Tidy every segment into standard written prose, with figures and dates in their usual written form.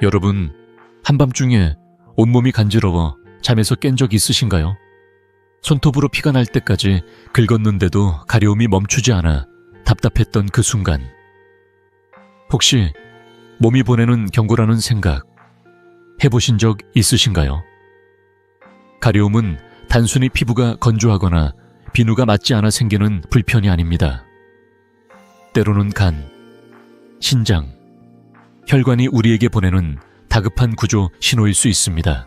여러분, 한밤중에 온몸이 간지러워 잠에서 깬 적 있으신가요? 손톱으로 피가 날 때까지 긁었는데도 가려움이 멈추지 않아 답답했던 그 순간. 혹시 몸이 보내는 경고라는 생각 해보신 적 있으신가요? 가려움은 단순히 피부가 건조하거나 비누가 맞지 않아 생기는 불편이 아닙니다. 때로는 간, 신장, 혈관이 우리에게 보내는 다급한 구조 신호일 수 있습니다.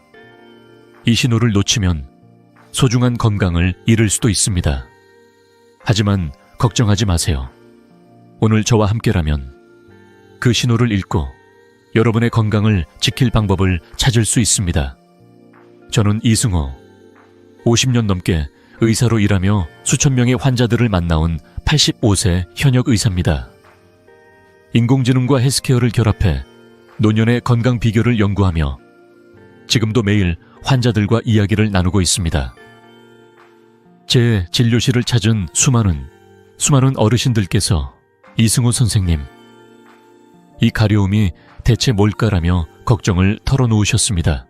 이 신호를 놓치면 소중한 건강을 잃을 수도 있습니다. 하지만 걱정하지 마세요. 오늘 저와 함께라면 그 신호를 읽고 여러분의 건강을 지킬 방법을 찾을 수 있습니다. 저는 이승호, 50년 넘게 의사로 일하며 수천 명의 환자들을 만나온 85세 현역 의사입니다. 인공지능과 헬스케어를 결합해 노년의 건강 비결을 연구하며 지금도 매일 환자들과 이야기를 나누고 있습니다. 제 진료실을 찾은 수많은 어르신들께서 이승호 선생님, 이 가려움이 대체 뭘까라며 걱정을 털어놓으셨습니다.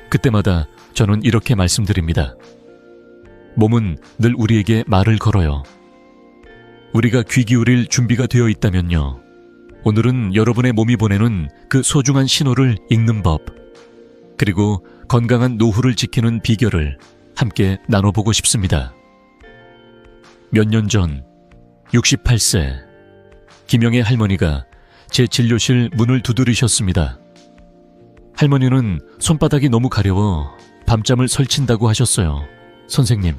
그때마다 저는 이렇게 말씀드립니다. 몸은 늘 우리에게 말을 걸어요. 우리가 귀 기울일 준비가 되어 있다면요. 오늘은 여러분의 몸이 보내는 그 소중한 신호를 읽는 법, 그리고 건강한 노후를 지키는 비결을 함께 나눠보고 싶습니다. 몇 년 전 68세 김영애 할머니가 제 진료실 문을 두드리셨습니다. 할머니는 손바닥이 너무 가려워 밤잠을 설친다고 하셨어요. 선생님,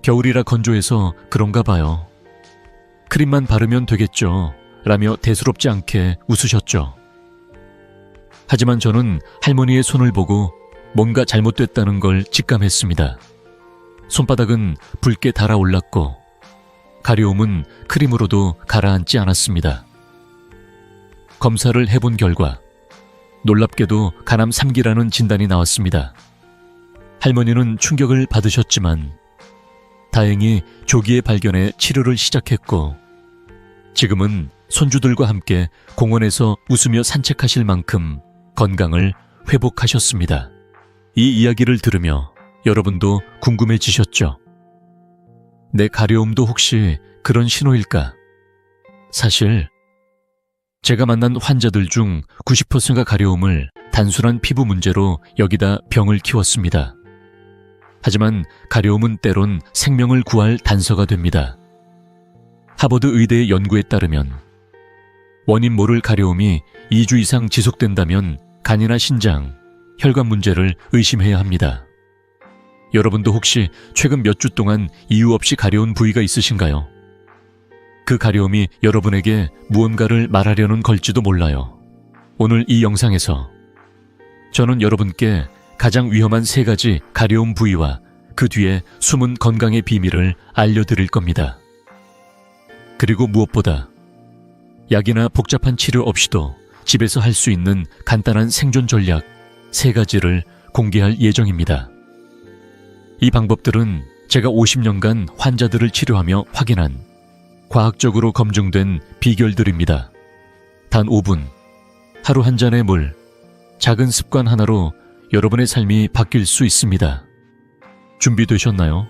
겨울이라 건조해서 그런가 봐요. 크림만 바르면 되겠죠. 라며 대수롭지 않게 웃으셨죠. 하지만 저는 할머니의 손을 보고 뭔가 잘못됐다는 걸 직감했습니다. 손바닥은 붉게 달아올랐고 가려움은 크림으로도 가라앉지 않았습니다. 검사를 해본 결과 놀랍게도 간암 3기라는 진단이 나왔습니다. 할머니는 충격을 받으셨지만 다행히 조기에 발견해 치료를 시작했고 지금은 손주들과 함께 공원에서 웃으며 산책하실 만큼 건강을 회복하셨습니다. 이 이야기를 들으며 여러분도 궁금해지셨죠? 내 가려움도 혹시 그런 신호일까? 사실 제가 만난 환자들 중 90%가 가려움을 단순한 피부 문제로 여기다 병을 키웠습니다. 하지만 가려움은 때론 생명을 구할 단서가 됩니다. 하버드 의대의 연구에 따르면 원인 모를 가려움이 2주 이상 지속된다면 간이나 신장, 혈관 문제를 의심해야 합니다. 여러분도 혹시 최근 몇 주 동안 이유 없이 가려운 부위가 있으신가요? 그 가려움이 여러분에게 무언가를 말하려는 걸지도 몰라요. 오늘 이 영상에서 저는 여러분께 가장 위험한 3가지 가려움 부위와 그 뒤에 숨은 건강의 비밀을 알려드릴 겁니다. 그리고 무엇보다 약이나 복잡한 치료 없이도 집에서 할 수 있는 간단한 생존 전략 3가지를 공개할 예정입니다. 이 방법들은 제가 50년간 환자들을 치료하며 확인한 과학적으로 검증된 비결들입니다. 단 5분, 하루 한 잔의 물, 작은 습관 하나로 여러분의 삶이 바뀔 수 있습니다. 준비되셨나요?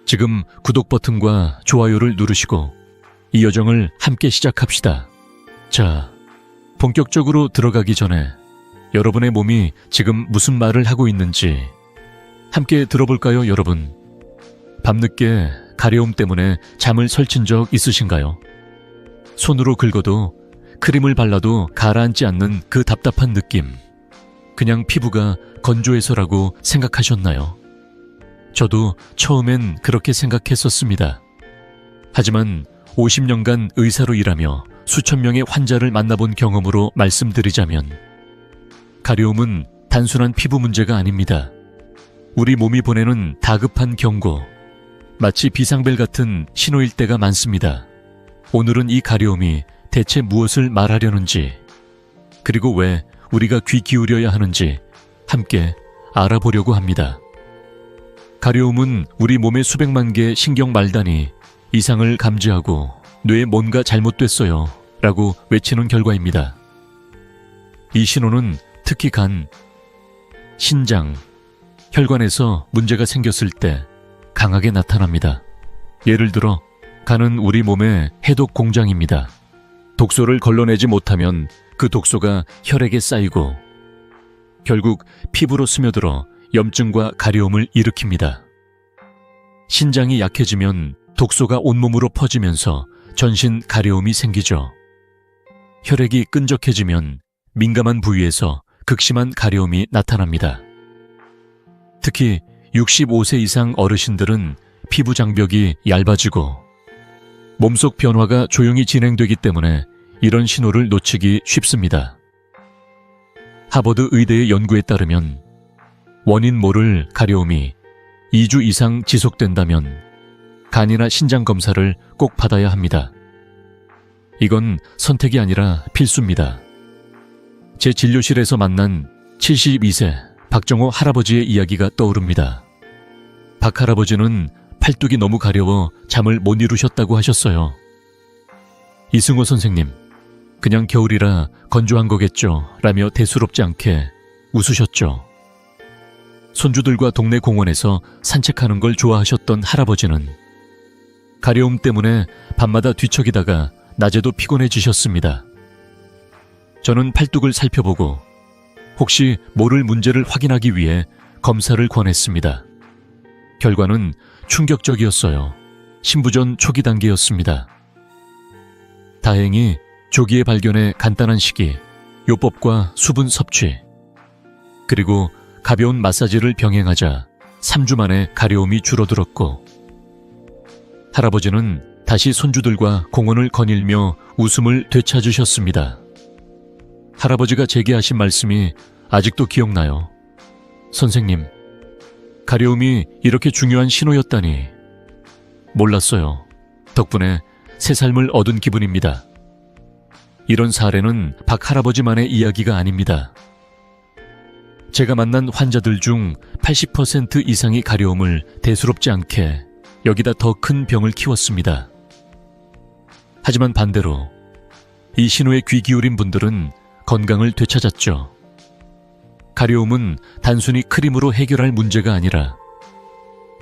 지금 구독 버튼과 좋아요를 누르시고 이 여정을 함께 시작합시다. 자, 본격적으로 들어가기 전에 여러분의 몸이 지금 무슨 말을 하고 있는지 함께 들어볼까요, 여러분? 밤늦게 가려움 때문에 잠을 설친 적 있으신가요? 손으로 긁어도 크림을 발라도 가라앉지 않는 그 답답한 느낌. 그냥 피부가 건조해서라고 생각하셨나요? 저도 처음엔 그렇게 생각했었습니다. 하지만 50년간 의사로 일하며 수천 명의 환자를 만나본 경험으로 말씀드리자면 가려움은 단순한 피부 문제가 아닙니다. 우리 몸이 보내는 다급한 경고, 마치 비상벨 같은 신호일 때가 많습니다. 오늘은 이 가려움이 대체 무엇을 말하려는지, 그리고 왜 우리가 귀 기울여야 하는지 함께 알아보려고 합니다. 가려움은 우리 몸의 수백만 개의 신경 말단이 이상을 감지하고 뇌에 뭔가 잘못됐어요 라고 외치는 결과입니다. 이 신호는 특히 간, 신장, 혈관에서 문제가 생겼을 때 강하게 나타납니다. 예를 들어 간은 우리 몸의 해독 공장입니다. 독소를 걸러내지 못하면 그 독소가 혈액에 쌓이고 결국 피부로 스며들어 염증과 가려움을 일으킵니다. 신장이 약해지면 독소가 온몸으로 퍼지면서 전신 가려움이 생기죠. 혈액이 끈적해지면 민감한 부위에서 극심한 가려움이 나타납니다. 특히 65세 이상 어르신들은 피부 장벽이 얇아지고 몸속 변화가 조용히 진행되기 때문에 이런 신호를 놓치기 쉽습니다. 하버드 의대의 연구에 따르면 원인 모를 가려움이 2주 이상 지속된다면 간이나 신장 검사를 꼭 받아야 합니다. 이건 선택이 아니라 필수입니다. 제 진료실에서 만난 72세 박정호 할아버지의 이야기가 떠오릅니다. 박 할아버지는 팔뚝이 너무 가려워 잠을 못 이루셨다고 하셨어요. 이승호 선생님, 그냥 겨울이라 건조한 거겠죠 라며 대수롭지 않게 웃으셨죠. 손주들과 동네 공원에서 산책하는 걸 좋아하셨던 할아버지는 가려움 때문에 밤마다 뒤척이다가 낮에도 피곤해지셨습니다. 저는 팔뚝을 살펴보고 혹시 모를 문제를 확인하기 위해 검사를 권했습니다. 결과는 충격적이었어요. 신부전 초기 단계였습니다. 다행히 조기에 발견해 간단한 식이, 요법과 수분 섭취, 그리고 가벼운 마사지를 병행하자 3주 만에 가려움이 줄어들었고 할아버지는 다시 손주들과 공원을 거닐며 웃음을 되찾으셨습니다. 할아버지가 제게 하신 말씀이 아직도 기억나요. 선생님, 가려움이 이렇게 중요한 신호였다니. 몰랐어요. 덕분에 새 삶을 얻은 기분입니다. 이런 사례는 박 할아버지만의 이야기가 아닙니다. 제가 만난 환자들 중 80% 이상이 가려움을 대수롭지 않게 여기다 더 큰 병을 키웠습니다. 하지만 반대로 이 신호에 귀 기울인 분들은 건강을 되찾았죠. 가려움은 단순히 크림으로 해결할 문제가 아니라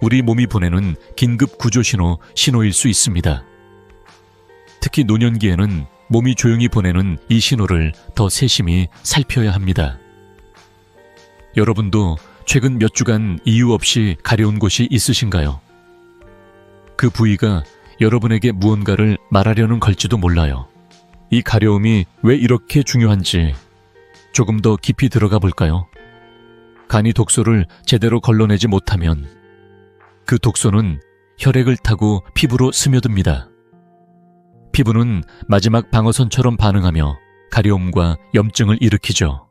우리 몸이 보내는 긴급 구조 신호일 수 있습니다. 특히 노년기에는 몸이 조용히 보내는 이 신호를 더 세심히 살펴야 합니다. 여러분도 최근 몇 주간 이유 없이 가려운 곳이 있으신가요? 그 부위가 여러분에게 무언가를 말하려는 걸지도 몰라요. 이 가려움이 왜 이렇게 중요한지 조금 더 깊이 들어가 볼까요? 간이 독소를 제대로 걸러내지 못하면 그 독소는 혈액을 타고 피부로 스며듭니다. 피부는 마지막 방어선처럼 반응하며 가려움과 염증을 일으키죠.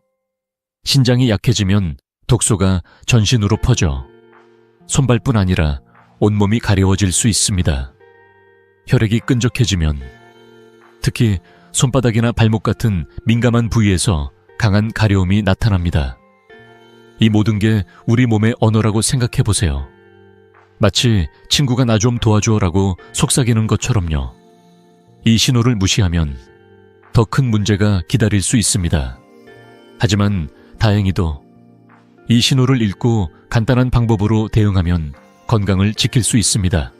신장이 약해지면 독소가 전신으로 퍼져 손발뿐 아니라 온몸이 가려워질 수 있습니다. 혈액이 끈적해지면 특히 손바닥이나 발목 같은 민감한 부위에서 강한 가려움이 나타납니다. 이 모든 게 우리 몸의 언어라고 생각해 보세요. 마치 친구가 나 좀 도와줘라고 속삭이는 것처럼요. 이 신호를 무시하면 더 큰 문제가 기다릴 수 있습니다. 하지만 다행히도 이 신호를 읽고 간단한 방법으로 대응하면 건강을 지킬 수 있습니다.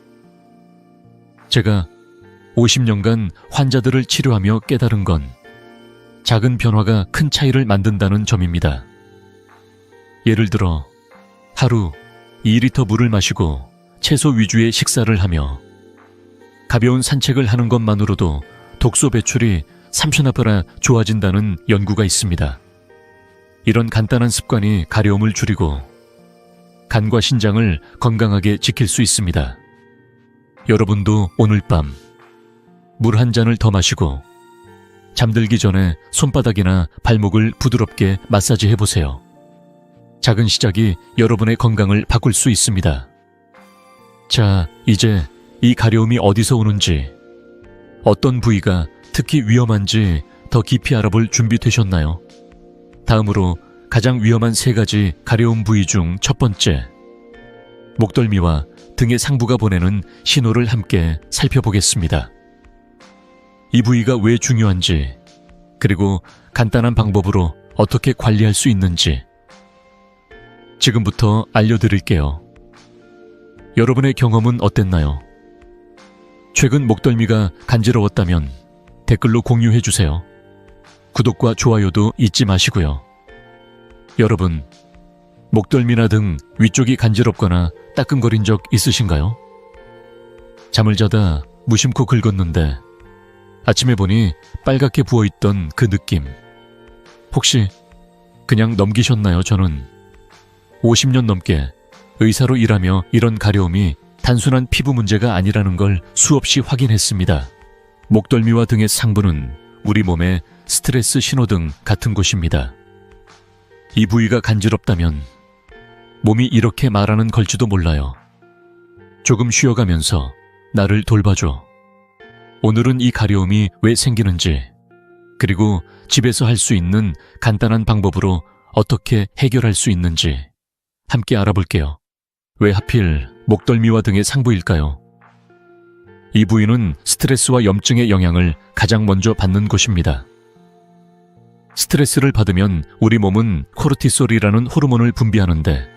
제가 50년간 환자들을 치료하며 깨달은 건 작은 변화가 큰 차이를 만든다는 점입니다. 예를 들어 하루 2리터 물을 마시고 채소 위주의 식사를 하며 가벼운 산책을 하는 것만으로도 독소 배출이 30배나 좋아진다는 연구가 있습니다. 이런 간단한 습관이 가려움을 줄이고 간과 신장을 건강하게 지킬 수 있습니다. 여러분도 오늘 밤 물 한 잔을 더 마시고 잠들기 전에 손바닥이나 발목을 부드럽게 마사지해 보세요. 작은 시작이 여러분의 건강을 바꿀 수 있습니다. 자, 이제 이 가려움이 어디서 오는지, 어떤 부위가 특히 위험한지 더 깊이 알아볼 준비 되셨나요? 다음으로 가장 위험한 3가지 가려움 부위 중 첫 번째, 목덜미와 등의 상부가 보내는 신호를 함께 살펴보겠습니다. 이 부위가 왜 중요한지, 그리고 간단한 방법으로 어떻게 관리할 수 있는지 지금부터 알려드릴게요. 여러분의 경험은 어땠나요? 최근 목덜미가 간지러웠다면 댓글로 공유해주세요. 구독과 좋아요도 잊지 마시고요. 여러분, 목덜미나 등 위쪽이 간지럽거나 따끔거린 적 있으신가요? 잠을 자다 무심코 긁었는데 아침에 보니 빨갛게 부어있던 그 느낌. 혹시 그냥 넘기셨나요? 저는 50년 넘게 의사로 일하며 이런 가려움이 단순한 피부 문제가 아니라는 걸 수없이 확인했습니다. 목덜미와 등의 상부는 우리 몸의 스트레스 신호등 같은 곳입니다. 이 부위가 간지럽다면 몸이 이렇게 말하는 걸지도 몰라요. 조금 쉬어가면서 나를 돌봐줘. 오늘은 이 가려움이 왜 생기는지, 그리고 집에서 할 수 있는 간단한 방법으로 어떻게 해결할 수 있는지 함께 알아볼게요. 왜 하필 목덜미와 등의 상부일까요? 이 부위는 스트레스와 염증의 영향을 가장 먼저 받는 곳입니다. 스트레스를 받으면 우리 몸은 코르티솔이라는 호르몬을 분비하는데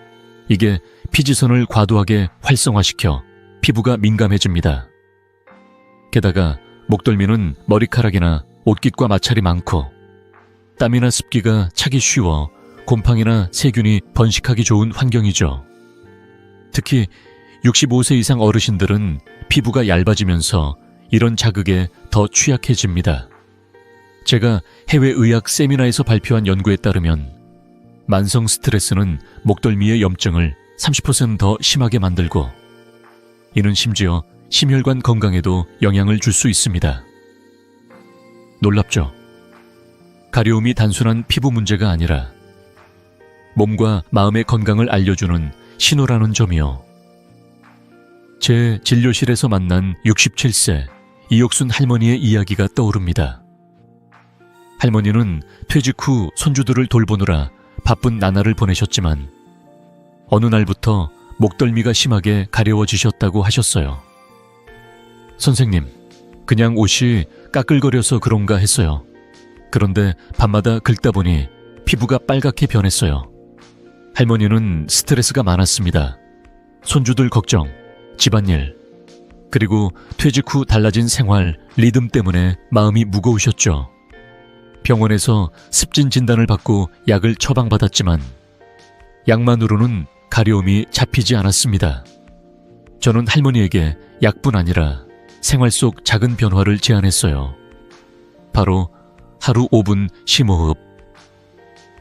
이게 피지선을 과도하게 활성화시켜 피부가 민감해집니다. 게다가 목덜미는 머리카락이나 옷깃과 마찰이 많고 땀이나 습기가 차기 쉬워 곰팡이나 세균이 번식하기 좋은 환경이죠. 특히 65세 이상 어르신들은 피부가 얇아지면서 이런 자극에 더 취약해집니다. 제가 해외 의학 세미나에서 발표한 연구에 따르면 만성 스트레스는 목덜미의 염증을 30% 더 심하게 만들고 이는 심지어 심혈관 건강에도 영향을 줄 수 있습니다. 놀랍죠? 가려움이 단순한 피부 문제가 아니라 몸과 마음의 건강을 알려주는 신호라는 점이요. 제 진료실에서 만난 67세 이옥순 할머니의 이야기가 떠오릅니다. 할머니는 퇴직 후 손주들을 돌보느라 바쁜 나날을 보내셨지만 어느 날부터 목덜미가 심하게 가려워지셨다고 하셨어요. 선생님, 그냥 옷이 까끌거려서 그런가 했어요. 그런데 밤마다 긁다 보니 피부가 빨갛게 변했어요. 할머니는 스트레스가 많았습니다. 손주들 걱정, 집안일, 그리고 퇴직 후 달라진 생활, 리듬 때문에 마음이 무거우셨죠. 병원에서 습진 진단을 받고 약을 처방받았지만 약만으로는 가려움이 잡히지 않았습니다. 저는 할머니에게 약뿐 아니라 생활 속 작은 변화를 제안했어요. 바로 하루 5분 심호흡,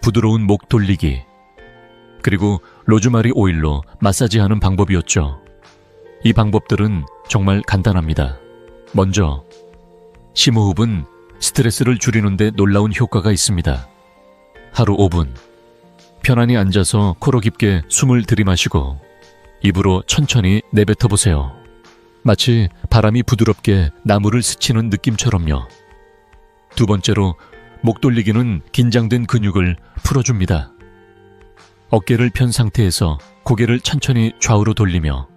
부드러운 목 돌리기, 그리고 로즈마리 오일로 마사지하는 방법이었죠. 이 방법들은 정말 간단합니다. 먼저, 심호흡은 스트레스를 줄이는 데 놀라운 효과가 있습니다. 하루 5분, 편안히 앉아서 코로 깊게 숨을 들이마시고 입으로 천천히 내뱉어 보세요. 마치 바람이 부드럽게 나무를 스치는 느낌처럼요. 두 번째로, 목 돌리기는 긴장된 근육을 풀어줍니다. 어깨를 편 상태에서 고개를 천천히 좌우로 돌리며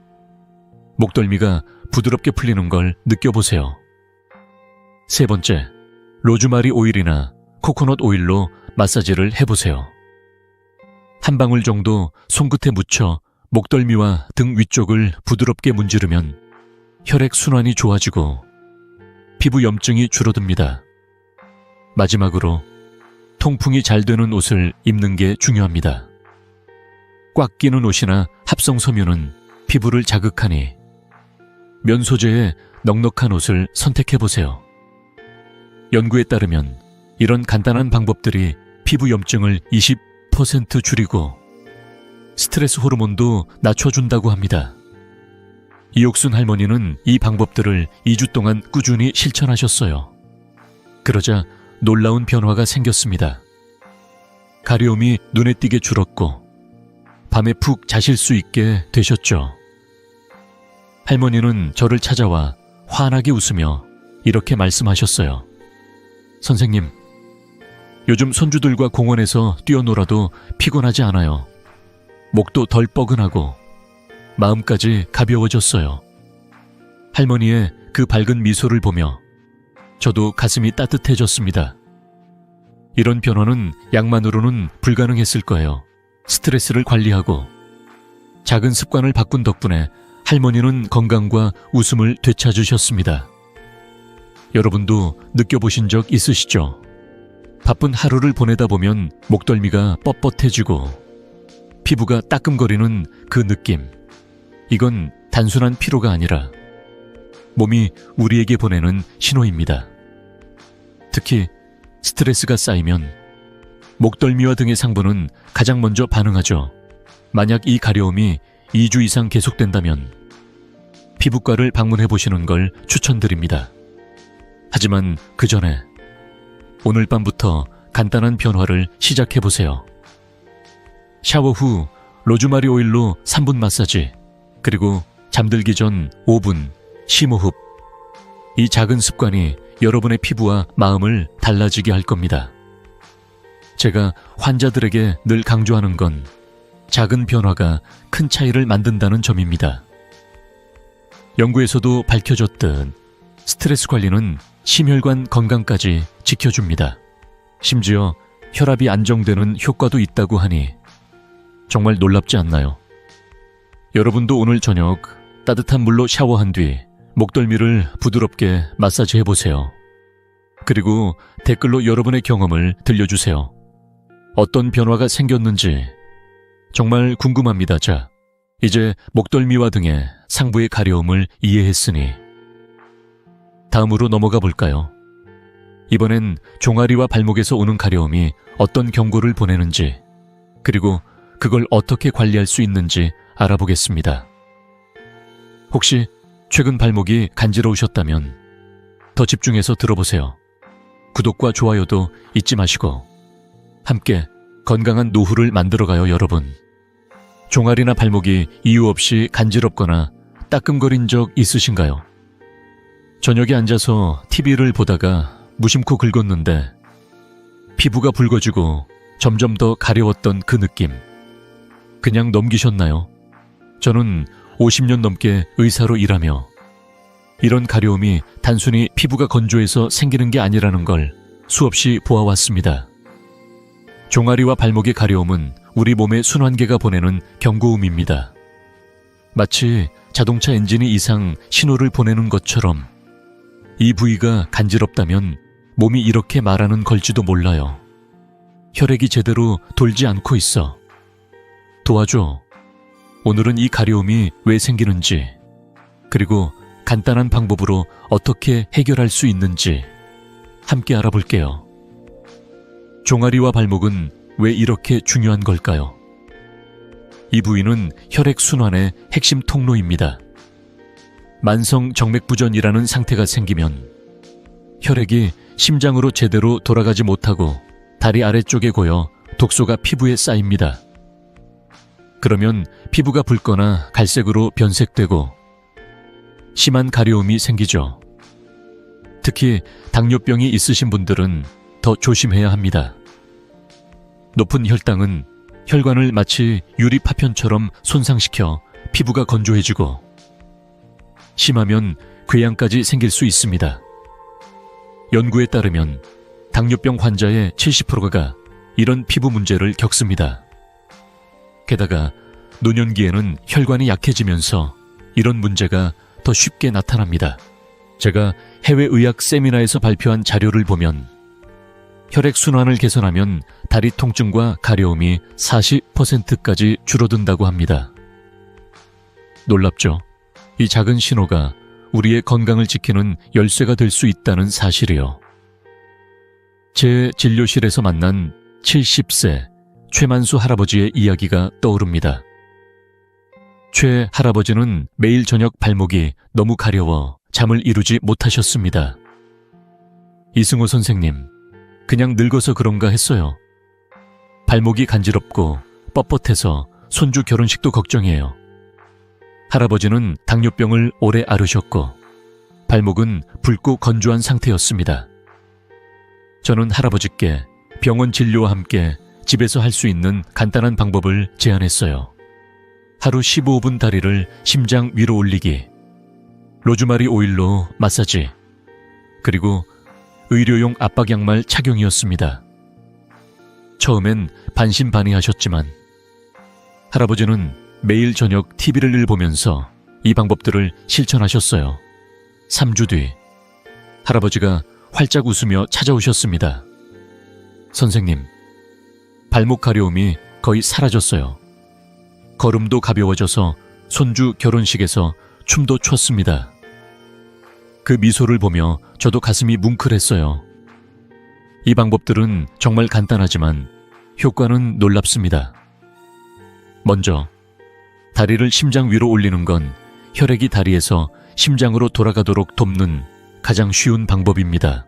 목덜미가 부드럽게 풀리는 걸 느껴보세요. 세 번째, 로즈마리 오일이나 코코넛 오일로 마사지를 해보세요. 한 방울 정도 손끝에 묻혀 목덜미와 등 위쪽을 부드럽게 문지르면 혈액 순환이 좋아지고 피부 염증이 줄어듭니다. 마지막으로 통풍이 잘 되는 옷을 입는 게 중요합니다. 꽉 끼는 옷이나 합성 섬유는 피부를 자극하니 면 소재의 넉넉한 옷을 선택해보세요. 연구에 따르면 이런 간단한 방법들이 피부 염증을 20% 줄이고 스트레스 호르몬도 낮춰준다고 합니다. 이옥순 할머니는 이 방법들을 2주 동안 꾸준히 실천하셨어요. 그러자 놀라운 변화가 생겼습니다. 가려움이 눈에 띄게 줄었고 밤에 푹 자실 수 있게 되셨죠. 할머니는 저를 찾아와 환하게 웃으며 이렇게 말씀하셨어요. 선생님, 요즘 손주들과 공원에서 뛰어놀아도 피곤하지 않아요. 목도 덜 뻐근하고 마음까지 가벼워졌어요. 할머니의 그 밝은 미소를 보며 저도 가슴이 따뜻해졌습니다. 이런 변화는 약만으로는 불가능했을 거예요. 스트레스를 관리하고 작은 습관을 바꾼 덕분에 할머니는 건강과 웃음을 되찾으셨습니다. 여러분도 느껴보신 적 있으시죠? 바쁜 하루를 보내다 보면 목덜미가 뻣뻣해지고 피부가 따끔거리는 그 느낌. 이건 단순한 피로가 아니라 몸이 우리에게 보내는 신호입니다. 특히 스트레스가 쌓이면 목덜미와 등의 상부는 가장 먼저 반응하죠. 만약 이 가려움이 2주 이상 계속된다면 피부과를 방문해 보시는 걸 추천드립니다. 하지만 그 전에 오늘 밤부터 간단한 변화를 시작해 보세요. 샤워 후 로즈마리 오일로 3분 마사지, 그리고 잠들기 전 5분 심호흡. 이 작은 습관이 여러분의 피부와 마음을 달라지게 할 겁니다. 제가 환자들에게 늘 강조하는 건 작은 변화가 큰 차이를 만든다는 점입니다. 연구에서도 밝혀졌듯 스트레스 관리는 심혈관 건강까지 지켜줍니다. 심지어 혈압이 안정되는 효과도 있다고 하니 정말 놀랍지 않나요? 여러분도 오늘 저녁 따뜻한 물로 샤워한 뒤 목덜미를 부드럽게 마사지 해보세요. 그리고 댓글로 여러분의 경험을 들려주세요. 어떤 변화가 생겼는지 정말 궁금합니다. 자, 이제 목덜미와 등의 상부의 가려움을 이해했으니 다음으로 넘어가 볼까요? 이번엔 종아리와 발목에서 오는 가려움이 어떤 경고를 보내는지, 그리고 그걸 어떻게 관리할 수 있는지 알아보겠습니다. 혹시 최근 발목이 간지러우셨다면 더 집중해서 들어보세요. 구독과 좋아요도 잊지 마시고 함께 건강한 노후를 만들어가요, 여러분. 종아리나 발목이 이유 없이 간지럽거나 따끔거린 적 있으신가요? 저녁에 앉아서 TV를 보다가 무심코 긁었는데 피부가 붉어지고 점점 더 가려웠던 그 느낌. 그냥 넘기셨나요? 저는 50년 넘게 의사로 일하며 이런 가려움이 단순히 피부가 건조해서 생기는 게 아니라는 걸 수없이 보아왔습니다. 종아리와 발목의 가려움은 우리 몸의 순환계가 보내는 경고음입니다. 마치 자동차 엔진이 이상 신호를 보내는 것처럼 이 부위가 간지럽다면 몸이 이렇게 말하는 걸지도 몰라요. 혈액이 제대로 돌지 않고 있어. 도와줘. 오늘은 이 가려움이 왜 생기는지, 그리고 간단한 방법으로 어떻게 해결할 수 있는지 함께 알아볼게요. 종아리와 발목은 왜 이렇게 중요한 걸까요? 이 부위는 혈액순환의 핵심 통로입니다. 만성 정맥부전이라는 상태가 생기면 혈액이 심장으로 제대로 돌아가지 못하고 다리 아래쪽에 고여 독소가 피부에 쌓입니다. 그러면 피부가 붉거나 갈색으로 변색되고 심한 가려움이 생기죠. 특히 당뇨병이 있으신 분들은 더 조심해야 합니다. 높은 혈당은 혈관을 마치 유리 파편처럼 손상시켜 피부가 건조해지고 심하면 궤양까지 생길 수 있습니다. 연구에 따르면 당뇨병 환자의 70%가 이런 피부 문제를 겪습니다. 게다가 노년기에는 혈관이 약해지면서 이런 문제가 더 쉽게 나타납니다. 제가 해외의학 세미나에서 발표한 자료를 보면 혈액순환을 개선하면 다리 통증과 가려움이 40%까지 줄어든다고 합니다. 놀랍죠? 이 작은 신호가 우리의 건강을 지키는 열쇠가 될 수 있다는 사실이요. 제 진료실에서 만난 70세 최만수 할아버지의 이야기가 떠오릅니다. 최 할아버지는 매일 저녁 발목이 너무 가려워 잠을 이루지 못하셨습니다. 이승호 선생님, 그냥 늙어서 그런가 했어요. 발목이 간지럽고 뻣뻣해서 손주 결혼식도 걱정이에요. 할아버지는 당뇨병을 오래 앓으셨고 발목은 붉고 건조한 상태였습니다. 저는 할아버지께 병원 진료와 함께 집에서 할 수 있는 간단한 방법을 제안했어요. 하루 15분 다리를 심장 위로 올리기, 로즈마리 오일로 마사지, 그리고 의료용 압박 양말 착용이었습니다. 처음엔 반신반의하셨지만 할아버지는 매일 저녁 TV를 보면서 이 방법들을 실천하셨어요. 3주 뒤 할아버지가 활짝 웃으며 찾아오셨습니다. 선생님, 발목 가려움이 거의 사라졌어요. 걸음도 가벼워져서 손주 결혼식에서 춤도 췄습니다. 그 미소를 보며 저도 가슴이 뭉클했어요. 이 방법들은 정말 간단하지만 효과는 놀랍습니다. 먼저 다리를 심장 위로 올리는 건 혈액이 다리에서 심장으로 돌아가도록 돕는 가장 쉬운 방법입니다.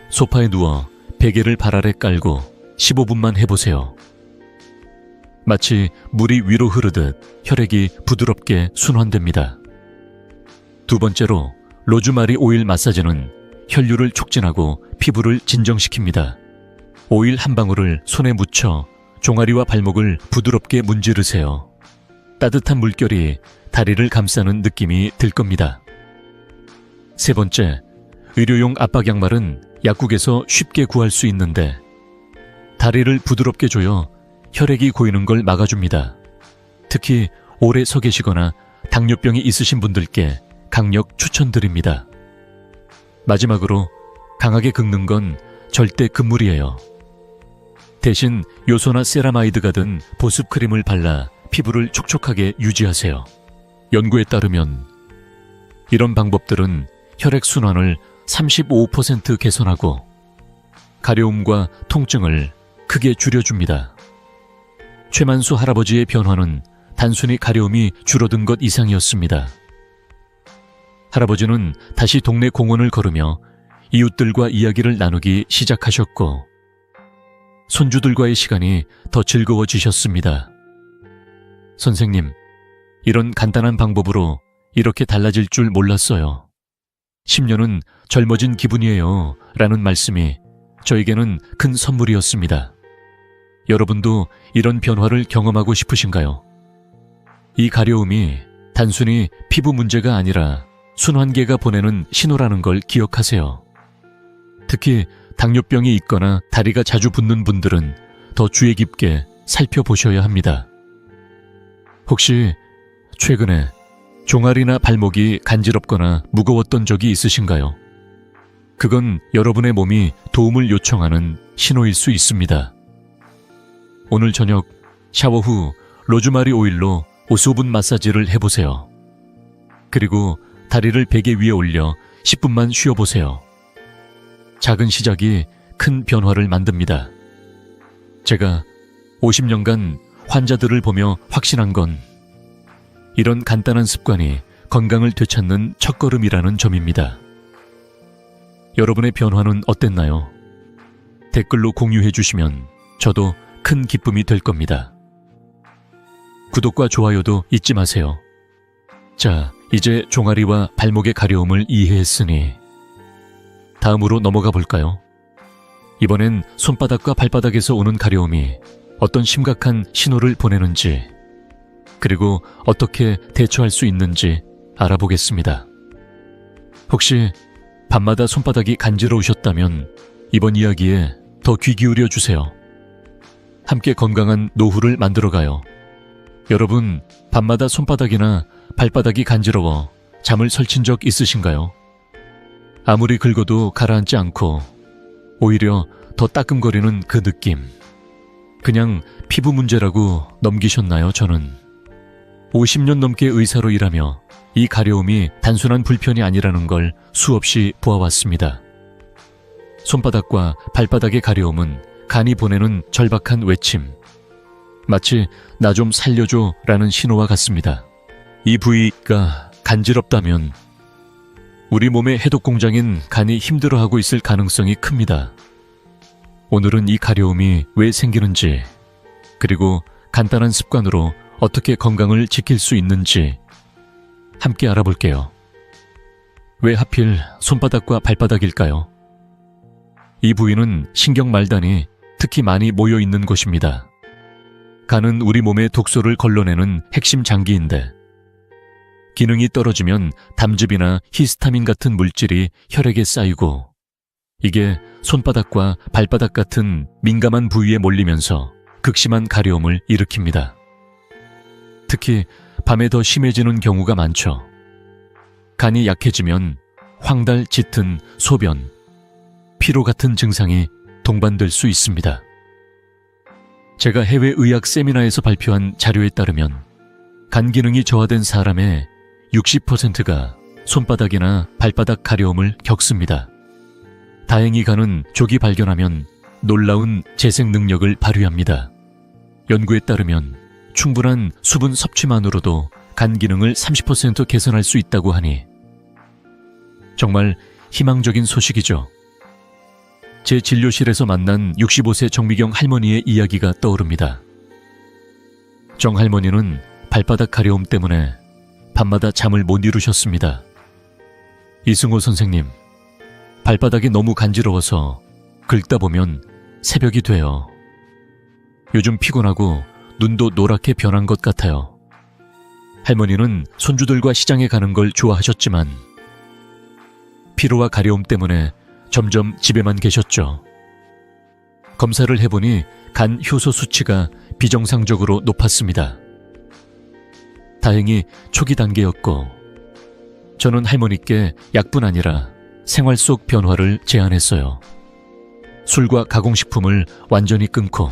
소파에 누워 베개를 발 아래 깔고 15분만 해보세요. 마치 물이 위로 흐르듯 혈액이 부드럽게 순환됩니다. 두 번째로 로즈마리 오일 마사지는 혈류를 촉진하고 피부를 진정시킵니다. 오일 한 방울을 손에 묻혀 종아리와 발목을 부드럽게 문지르세요. 따뜻한 물결이 다리를 감싸는 느낌이 들 겁니다. 세 번째, 의료용 압박 양말은 약국에서 쉽게 구할 수 있는데 다리를 부드럽게 조여 혈액이 고이는 걸 막아줍니다. 특히 오래 서 계시거나 당뇨병이 있으신 분들께 강력 추천드립니다. 마지막으로 강하게 긁는 건 절대 금물이에요. 대신 요소나 세라마이드가 든 보습 크림을 발라 피부를 촉촉하게 유지하세요. 연구에 따르면 이런 방법들은 혈액 순환을 35% 개선하고 가려움과 통증을 크게 줄여줍니다. 최만수 할아버지의 변화는 단순히 가려움이 줄어든 것 이상이었습니다. 할아버지는 다시 동네 공원을 걸으며 이웃들과 이야기를 나누기 시작하셨고 손주들과의 시간이 더 즐거워지셨습니다. 선생님, 이런 간단한 방법으로 이렇게 달라질 줄 몰랐어요. 10년은 젊어진 기분이에요 라는 말씀이 저에게는 큰 선물이었습니다. 여러분도 이런 변화를 경험하고 싶으신가요? 이 가려움이 단순히 피부 문제가 아니라 순환계가 보내는 신호라는 걸 기억하세요. 특히 당뇨병이 있거나 다리가 자주 붓는 분들은 더 주의 깊게 살펴보셔야 합니다. 혹시 최근에 종아리나 발목이 간지럽거나 무거웠던 적이 있으신가요? 그건 여러분의 몸이 도움을 요청하는 신호일 수 있습니다. 오늘 저녁 샤워 후 로즈마리 오일로 5분 마사지를 해보세요. 그리고 다리를 베개 위에 올려 10분만 쉬어보세요. 작은 시작이 큰 변화를 만듭니다. 제가 50년간 환자들을 보며 확신한 건 이런 간단한 습관이 건강을 되찾는 첫걸음이라는 점입니다. 여러분의 변화는 어땠나요? 댓글로 공유해 주시면 저도 큰 기쁨이 될 겁니다. 구독과 좋아요도 잊지 마세요. 자, 이제 종아리와 발목의 가려움을 이해했으니 다음으로 넘어가 볼까요? 이번엔 손바닥과 발바닥에서 오는 가려움이 어떤 심각한 신호를 보내는지 그리고 어떻게 대처할 수 있는지 알아보겠습니다. 혹시 밤마다 손바닥이 간지러우셨다면 이번 이야기에 더 귀 기울여 주세요. 함께 건강한 노후를 만들어가요. 여러분, 밤마다 손바닥이나 발바닥이 간지러워 잠을 설친 적 있으신가요? 아무리 긁어도 가라앉지 않고 오히려 더 따끔거리는 그 느낌. 그냥 피부 문제라고 넘기셨나요, 저는? 50년 넘게 의사로 일하며 이 가려움이 단순한 불편이 아니라는 걸 수없이 보아왔습니다. 손바닥과 발바닥의 가려움은 간이 보내는 절박한 외침. 마치 나 좀 살려줘 라는 신호와 같습니다. 이 부위가 간지럽다면 우리 몸의 해독 공장인 간이 힘들어하고 있을 가능성이 큽니다. 오늘은 이 가려움이 왜 생기는지, 그리고 간단한 습관으로 어떻게 건강을 지킬 수 있는지 함께 알아볼게요. 왜 하필 손바닥과 발바닥일까요? 이 부위는 신경 말단이 특히 많이 모여 있는 곳입니다. 간은 우리 몸의 독소를 걸러내는 핵심 장기인데 기능이 떨어지면 담즙이나 히스타민 같은 물질이 혈액에 쌓이고 이게 손바닥과 발바닥 같은 민감한 부위에 몰리면서 극심한 가려움을 일으킵니다. 특히 밤에 더 심해지는 경우가 많죠. 간이 약해지면 황달, 짙은 소변, 피로 같은 증상이 동반될 수 있습니다. 제가 해외 의학 세미나에서 발표한 자료에 따르면 간 기능이 저하된 사람의 60%가 손바닥이나 발바닥 가려움을 겪습니다. 다행히 간은 조기 발견하면 놀라운 재생 능력을 발휘합니다. 연구에 따르면 충분한 수분 섭취만으로도 간 기능을 30% 개선할 수 있다고 하니 정말 희망적인 소식이죠. 제 진료실에서 만난 65세 정미경 할머니의 이야기가 떠오릅니다. 정 할머니는 발바닥 가려움 때문에 밤마다 잠을 못 이루셨습니다. 이승호 선생님, 발바닥이 너무 간지러워서 긁다 보면 새벽이 돼요. 요즘 피곤하고 눈도 노랗게 변한 것 같아요. 할머니는 손주들과 시장에 가는 걸 좋아하셨지만 피로와 가려움 때문에 점점 집에만 계셨죠. 검사를 해보니 간 효소 수치가 비정상적으로 높았습니다. 다행히 초기 단계였고 저는 할머니께 약뿐 아니라 생활 속 변화를 제안했어요. 술과 가공식품을 완전히 끊고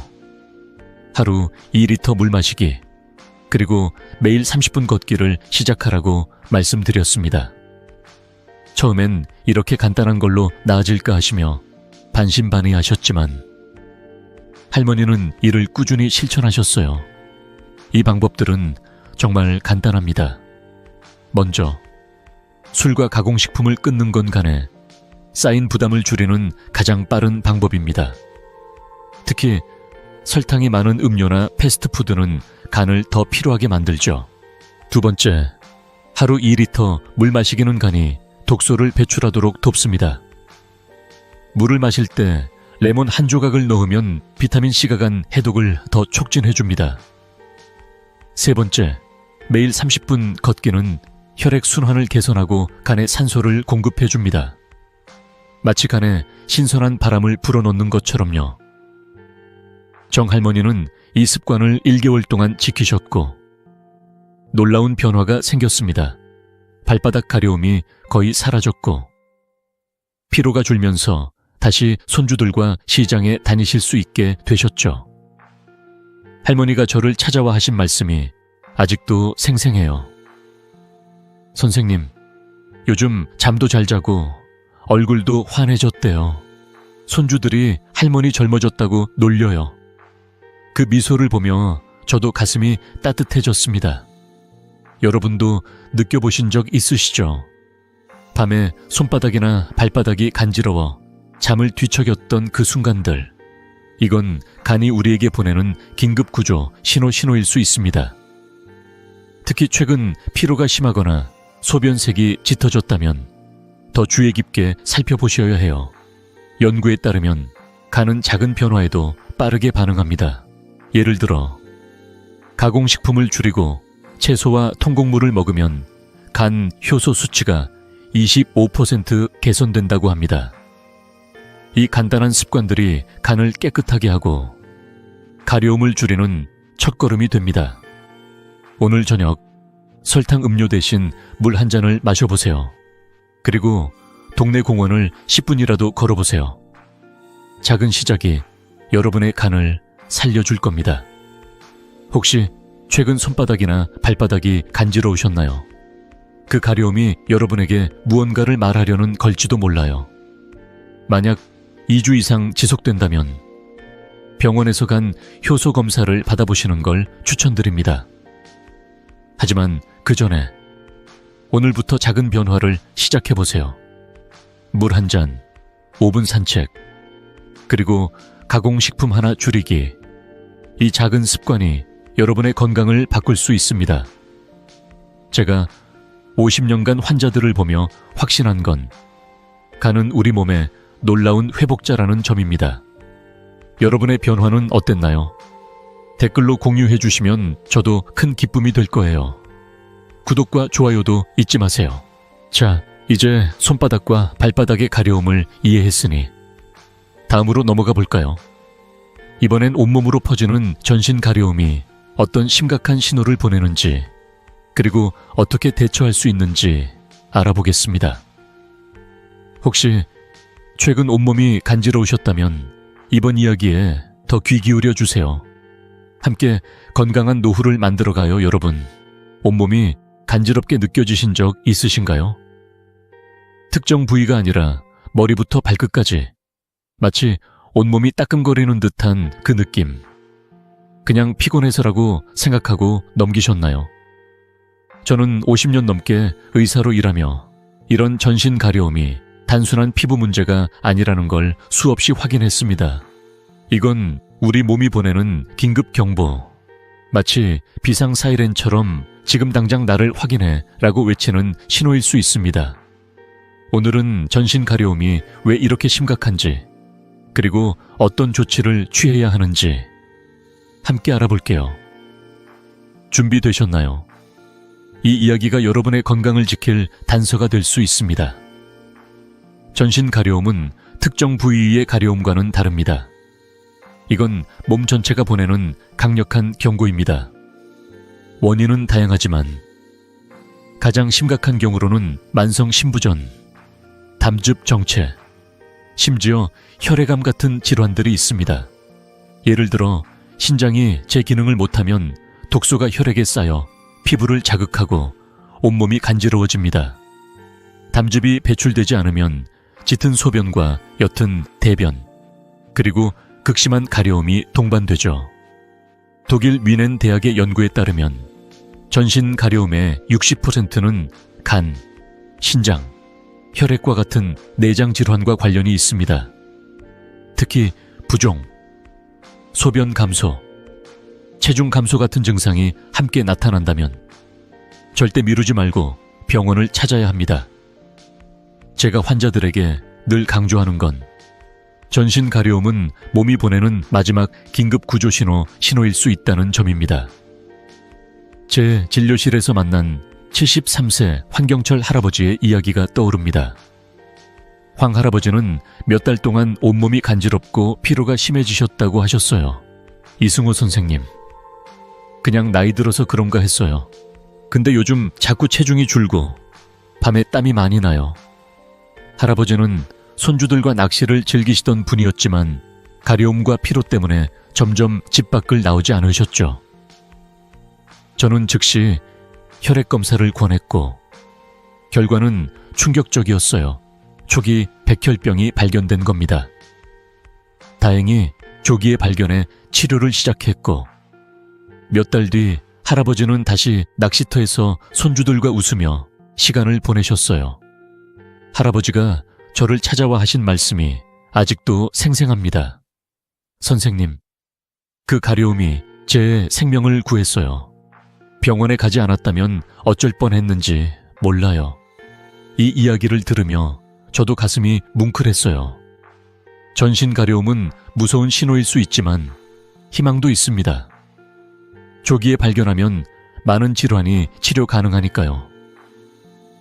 하루 2리터 물 마시기, 그리고 매일 30분 걷기를 시작하라고 말씀드렸습니다. 처음엔 이렇게 간단한 걸로 나아질까 하시며 반신반의하셨지만 할머니는 이를 꾸준히 실천하셨어요. 이 방법들은 정말 간단합니다. 먼저 술과 가공식품을 끊는 건 간에 쌓인 부담을 줄이는 가장 빠른 방법입니다. 특히 설탕이 많은 음료나 패스트푸드는 간을 더 피로하게 만들죠. 두 번째, 하루 2리터 물 마시기는 간이 독소를 배출하도록 돕습니다. 물을 마실 때 레몬 한 조각을 넣으면 비타민C가 간 해독을 더 촉진해줍니다. 세 번째, 매일 30분 걷기는 혈액순환을 개선하고 간에 산소를 공급해줍니다. 마치 간에 신선한 바람을 불어넣는 것처럼요. 정 할머니는 이 습관을 1개월 동안 지키셨고 놀라운 변화가 생겼습니다. 발바닥 가려움이 거의 사라졌고 피로가 줄면서 다시 손주들과 시장에 다니실 수 있게 되셨죠. 할머니가 저를 찾아와 하신 말씀이 아직도 생생해요. 선생님, 요즘 잠도 잘 자고 얼굴도 환해졌대요. 손주들이 할머니 젊어졌다고 놀려요. 그 미소를 보며 저도 가슴이 따뜻해졌습니다. 여러분도 느껴보신 적 있으시죠? 밤에 손바닥이나 발바닥이 간지러워 잠을 뒤척였던 그 순간들. 이건 간이 우리에게 보내는 긴급구조 신호일 수 있습니다. 특히 최근 피로가 심하거나 소변색이 짙어졌다면 더 주의 깊게 살펴보셔야 해요. 연구에 따르면 간은 작은 변화에도 빠르게 반응합니다. 예를 들어 가공식품을 줄이고 채소와 통곡물을 먹으면 간 효소 수치가 25% 개선된다고 합니다. 이 간단한 습관들이 간을 깨끗하게 하고 가려움을 줄이는 첫걸음이 됩니다. 오늘 저녁 설탕 음료 대신 물 한 잔을 마셔보세요. 그리고 동네 공원을 10분이라도 걸어보세요. 작은 시작이 여러분의 간을 살려줄 겁니다. 혹시 최근 손바닥이나 발바닥이 간지러우셨나요? 그 가려움이 여러분에게 무언가를 말하려는 걸지도 몰라요. 만약 2주 이상 지속된다면 병원에서 간 효소 검사를 받아보시는 걸 추천드립니다. 하지만 그 전에 오늘부터 작은 변화를 시작해보세요. 물 한 잔, 5분 산책, 그리고 가공식품 하나 줄이기. 이 작은 습관이 여러분의 건강을 바꿀 수 있습니다. 제가 50년간 환자들을 보며 확신한 건 간은 우리 몸의 놀라운 회복자라는 점입니다. 여러분의 변화는 어땠나요? 댓글로 공유해 주시면 저도 큰 기쁨이 될 거예요. 구독과 좋아요도 잊지 마세요. 자, 이제 손바닥과 발바닥의 가려움을 이해했으니 다음으로 넘어가 볼까요? 이번엔 온몸으로 퍼지는 전신 가려움이 어떤 심각한 신호를 보내는지, 그리고 어떻게 대처할 수 있는지 알아보겠습니다. 혹시 최근 온몸이 간지러우셨다면 이번 이야기에 더 귀 기울여 주세요. 함께 건강한 노후를 만들어가요, 여러분. 온몸이 간지럽게 느껴지신 적 있으신가요? 특정 부위가 아니라 머리부터 발끝까지 마치 온몸이 따끔거리는 듯한 그 느낌. 그냥 피곤해서라고 생각하고 넘기셨나요? 저는 50년 넘게 의사로 일하며 이런 전신 가려움이 단순한 피부 문제가 아니라는 걸 수없이 확인했습니다. 이건 우리 몸이 보내는 긴급 경보. 마치 비상 사이렌처럼 지금 당장 나를 확인해 라고 외치는 신호일 수 있습니다. 오늘은 전신 가려움이 왜 이렇게 심각한지, 그리고 어떤 조치를 취해야 하는지 함께 알아볼게요. 준비되셨나요? 이 이야기가 여러분의 건강을 지킬 단서가 될 수 있습니다. 전신 가려움은 특정 부위의 가려움과는 다릅니다. 이건 몸 전체가 보내는 강력한 경고입니다. 원인은 다양하지만 가장 심각한 경우로는 만성 심부전, 담즙 정체, 심지어 혈액암 같은 질환들이 있습니다. 예를 들어 신장이 제 기능을 못하면 독소가 혈액에 쌓여 피부를 자극하고 온몸이 간지러워집니다. 담즙이 배출되지 않으면 짙은 소변과 옅은 대변, 그리고 극심한 가려움이 동반되죠. 독일 뮌헨 대학의 연구에 따르면 전신 가려움의 60%는 간, 신장, 혈액과 같은 내장 질환과 관련이 있습니다. 특히 부종, 소변 감소, 체중 감소 같은 증상이 함께 나타난다면 절대 미루지 말고 병원을 찾아야 합니다. 제가 환자들에게 늘 강조하는 건 전신 가려움은 몸이 보내는 마지막 긴급 구조 신호일 수 있다는 점입니다. 제 진료실에서 만난 73세 황경철 할아버지의 이야기가 떠오릅니다. 황 할아버지는 몇 달 동안 온몸이 간지럽고 피로가 심해지셨다고 하셨어요. 이승호 선생님, 그냥 나이 들어서 그런가 했어요. 근데 요즘 자꾸 체중이 줄고 밤에 땀이 많이 나요. 할아버지는 손주들과 낚시를 즐기시던 분이었지만 가려움과 피로 때문에 점점 집 밖을 나오지 않으셨죠. 저는 즉시 혈액 검사를 권했고 결과는 충격적이었어요. 초기 백혈병이 발견된 겁니다. 다행히 조기에 발견해 치료를 시작했고 몇 달 뒤 할아버지는 다시 낚시터에서 손주들과 웃으며 시간을 보내셨어요. 할아버지가 저를 찾아와 하신 말씀이 아직도 생생합니다. 선생님, 그 가려움이 제 생명을 구했어요. 병원에 가지 않았다면 어쩔 뻔했는지 몰라요. 이 이야기를 들으며 저도 가슴이 뭉클했어요. 전신 가려움은 무서운 신호일 수 있지만 희망도 있습니다. 조기에 발견하면 많은 질환이 치료 가능하니까요.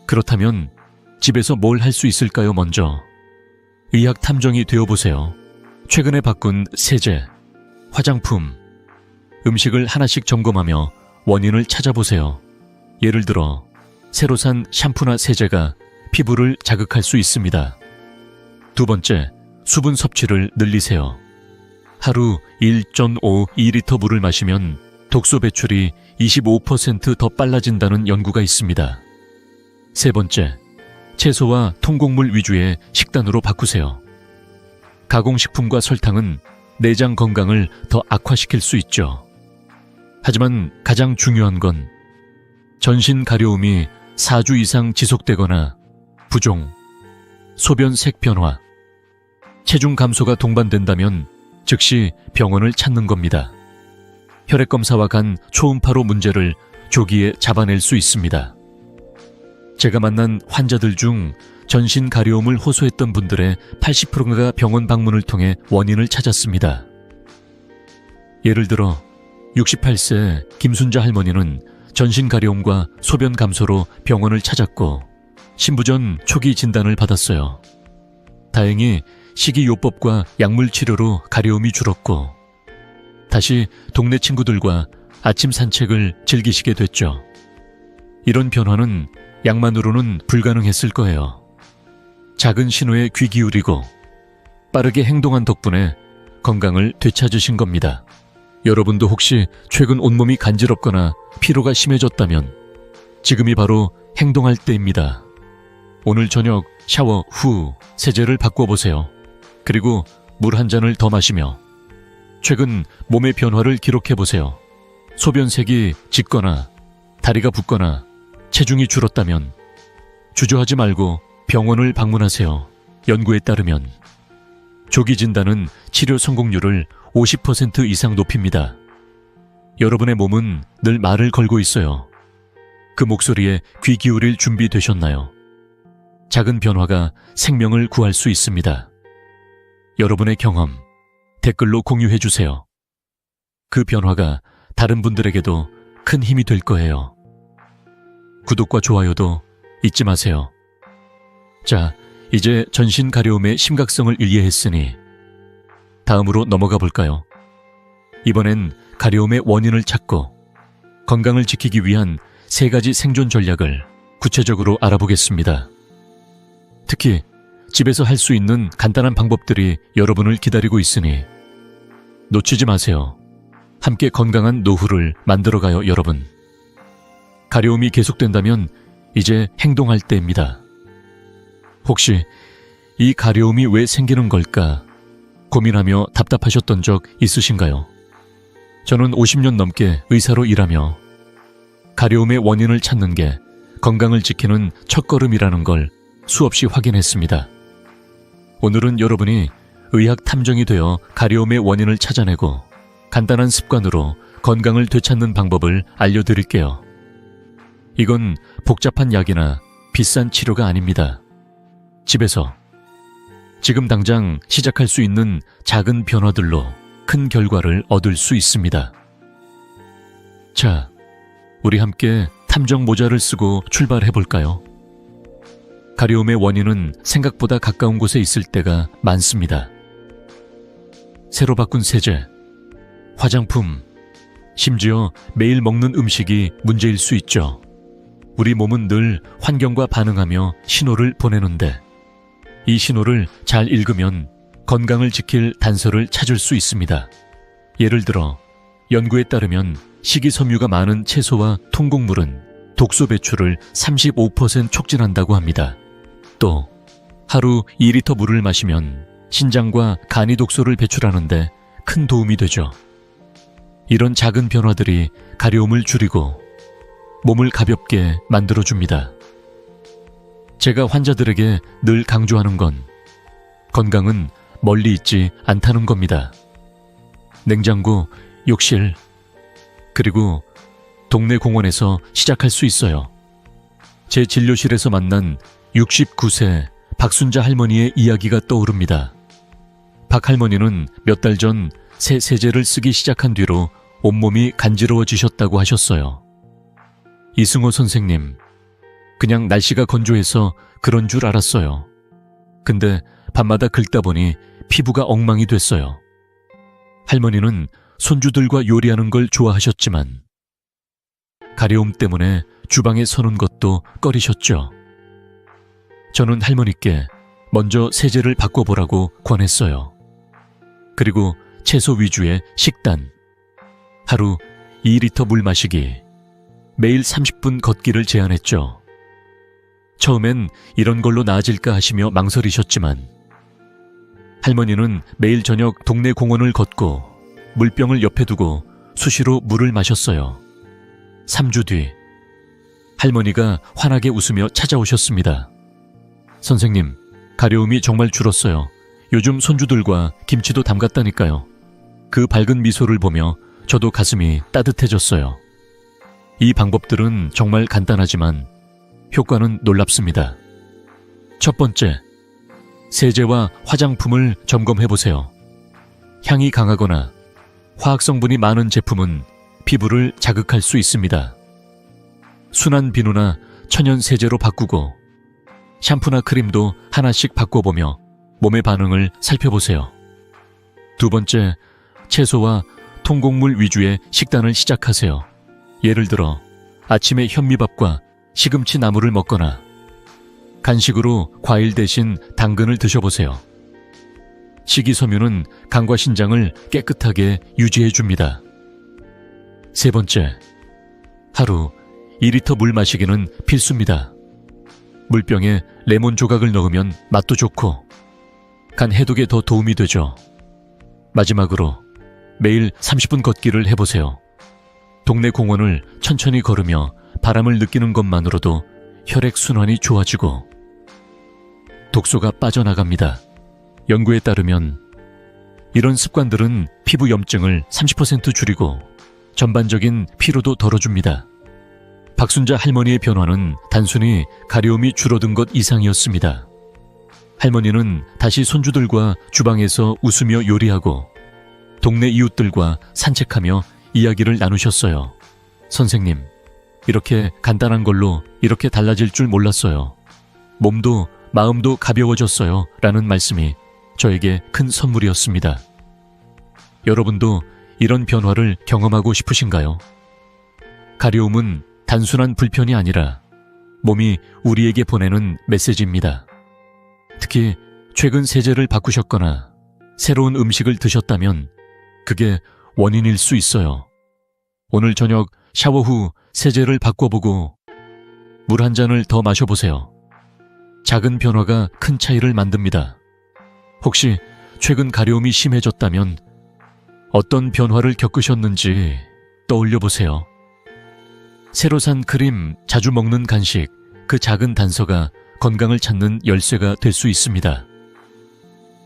그렇다면 집에서 뭘 할 수 있을까요? 먼저 의학 탐정이 되어보세요. 최근에 바꾼 세제, 화장품, 음식을 하나씩 점검하며 원인을 찾아보세요. 예를 들어 새로 산 샴푸나 세제가 피부를 자극할 수 있습니다. 두 번째, 수분 섭취를 늘리세요. 하루 1.52리터 물을 마시면 독소 배출이 25% 더 빨라진다는 연구가 있습니다. 세 번째, 채소와 통곡물 위주의 식단으로 바꾸세요. 가공식품과 설탕은 내장 건강을 더 악화시킬 수 있죠. 하지만 가장 중요한 건 전신 가려움이 4주 이상 지속되거나 부종, 소변 색 변화, 체중 감소가 동반된다면 즉시 병원을 찾는 겁니다. 혈액검사와 간 초음파로 문제를 조기에 잡아낼 수 있습니다. 제가 만난 환자들 중 전신 가려움을 호소했던 분들의 80%가 병원 방문을 통해 원인을 찾았습니다. 예를 들어 68세 김순자 할머니는 전신 가려움과 소변 감소로 병원을 찾았고 신부전 초기 진단을 받았어요. 다행히 식이요법과 약물 치료로 가려움이 줄었고 다시 동네 친구들과 아침 산책을 즐기시게 됐죠. 이런 변화는 약만으로는 불가능했을 거예요. 작은 신호에 귀 기울이고 빠르게 행동한 덕분에 건강을 되찾으신 겁니다. 여러분도 혹시 최근 온몸이 간지럽거나 피로가 심해졌다면 지금이 바로 행동할 때입니다. 오늘 저녁 샤워 후 세제를 바꿔보세요. 그리고 물 한 잔을 더 마시며 최근 몸의 변화를 기록해보세요. 소변색이 짙거나 다리가 붓거나 체중이 줄었다면 주저하지 말고 병원을 방문하세요. 연구에 따르면 조기 진단은 치료 성공률을 50% 이상 높입니다. 여러분의 몸은 늘 말을 걸고 있어요. 그 목소리에 귀 기울일 준비 되셨나요? 작은 변화가 생명을 구할 수 있습니다. 여러분의 경험 댓글로 공유해 주세요. 그 변화가 다른 분들에게도 큰 힘이 될 거예요. 구독과 좋아요도 잊지 마세요. 자, 이제 전신 가려움의 심각성을 이해했으니 다음으로 넘어가 볼까요? 이번엔 가려움의 원인을 찾고 건강을 지키기 위한 3가지 생존 전략을 구체적으로 알아보겠습니다. 특히 집에서 할 수 있는 간단한 방법들이 여러분을 기다리고 있으니 놓치지 마세요. 함께 건강한 노후를 만들어가요, 여러분. 가려움이 계속된다면 이제 행동할 때입니다. 혹시 이 가려움이 왜 생기는 걸까 고민하며 답답하셨던 적 있으신가요? 저는 50년 넘게 의사로 일하며 가려움의 원인을 찾는 게 건강을 지키는 첫걸음이라는 걸 수없이 확인했습니다. 오늘은 여러분이 의학 탐정이 되어 가려움의 원인을 찾아내고 간단한 습관으로 건강을 되찾는 방법을 알려드릴게요. 이건 복잡한 약이나 비싼 치료가 아닙니다. 집에서 지금 당장 시작할 수 있는 작은 변화들로 큰 결과를 얻을 수 있습니다. 자, 우리 함께 탐정 모자를 쓰고 출발해 볼까요? 가려움의 원인은 생각보다 가까운 곳에 있을 때가 많습니다. 새로 바꾼 세제, 화장품, 심지어 매일 먹는 음식이 문제일 수 있죠. 우리 몸은 늘 환경과 반응하며 신호를 보내는데 이 신호를 잘 읽으면 건강을 지킬 단서를 찾을 수 있습니다. 예를 들어 연구에 따르면 식이섬유가 많은 채소와 통곡물은 독소 배출을 35% 촉진한다고 합니다. 또 하루 2리터 물을 마시면 신장과 간이 독소를 배출하는데 큰 도움이 되죠. 이런 작은 변화들이 가려움을 줄이고 몸을 가볍게 만들어줍니다. 제가 환자들에게 늘 강조하는 건 건강은 멀리 있지 않다는 겁니다. 냉장고, 욕실, 그리고 동네 공원에서 시작할 수 있어요. 제 진료실에서 만난 69세 박순자 할머니의 이야기가 떠오릅니다. 박 할머니는 몇 달 전 새 세제를 쓰기 시작한 뒤로 온몸이 간지러워지셨다고 하셨어요. 이승호 선생님, 그냥 날씨가 건조해서 그런 줄 알았어요. 근데 밤마다 긁다 보니 피부가 엉망이 됐어요. 할머니는 손주들과 요리하는 걸 좋아하셨지만 가려움 때문에 주방에 서는 것도 꺼리셨죠. 저는 할머니께 먼저 세제를 바꿔보라고 권했어요. 그리고 채소 위주의 식단, 하루 2리터 물 마시기, 매일 30분 걷기를 제안했죠. 처음엔 이런 걸로 나아질까 하시며 망설이셨지만 할머니는 매일 저녁 동네 공원을 걷고 물병을 옆에 두고 수시로 물을 마셨어요. 3주 뒤 할머니가 환하게 웃으며 찾아오셨습니다. 선생님, 가려움이 정말 줄었어요. 요즘 손주들과 김치도 담갔다니까요. 그 밝은 미소를 보며 저도 가슴이 따뜻해졌어요. 이 방법들은 정말 간단하지만 효과는 놀랍습니다. 첫 번째, 세제와 화장품을 점검해보세요. 향이 강하거나 화학성분이 많은 제품은 피부를 자극할 수 있습니다. 순한 비누나 천연 세제로 바꾸고 샴푸나 크림도 하나씩 바꿔보며 몸의 반응을 살펴보세요. 두 번째, 채소와 통곡물 위주의 식단을 시작하세요. 예를 들어 아침에 현미밥과 시금치 나물을 먹거나 간식으로 과일 대신 당근을 드셔보세요. 식이섬유는 간과 신장을 깨끗하게 유지해줍니다. 세 번째, 하루 2리터 물 마시기는 필수입니다. 물병에 레몬 조각을 넣으면 맛도 좋고 간 해독에 더 도움이 되죠. 마지막으로 매일 30분 걷기를 해보세요. 동네 공원을 천천히 걸으며 바람을 느끼는 것만으로도 혈액순환이 좋아지고 독소가 빠져나갑니다. 연구에 따르면 이런 습관들은 피부 염증을 30% 줄이고 전반적인 피로도 덜어줍니다. 박순자 할머니의 변화는 단순히 가려움이 줄어든 것 이상이었습니다. 할머니는 다시 손주들과 주방에서 웃으며 요리하고 동네 이웃들과 산책하며 이야기를 나누셨어요. 선생님, 이렇게 간단한 걸로 이렇게 달라질 줄 몰랐어요. 몸도 마음도 가벼워졌어요. 라는 말씀이 저에게 큰 선물이었습니다. 여러분도 이런 변화를 경험하고 싶으신가요? 가려움은 단순한 불편이 아니라 몸이 우리에게 보내는 메시지입니다. 특히 최근 세제를 바꾸셨거나 새로운 음식을 드셨다면 그게 원인일 수 있어요. 오늘 저녁 샤워 후 세제를 바꿔보고 물 한 잔을 더 마셔보세요. 작은 변화가 큰 차이를 만듭니다. 혹시 최근 가려움이 심해졌다면 어떤 변화를 겪으셨는지 떠올려 보세요. 새로 산 크림, 자주 먹는 간식, 그 작은 단서가 건강을 찾는 열쇠가 될 수 있습니다.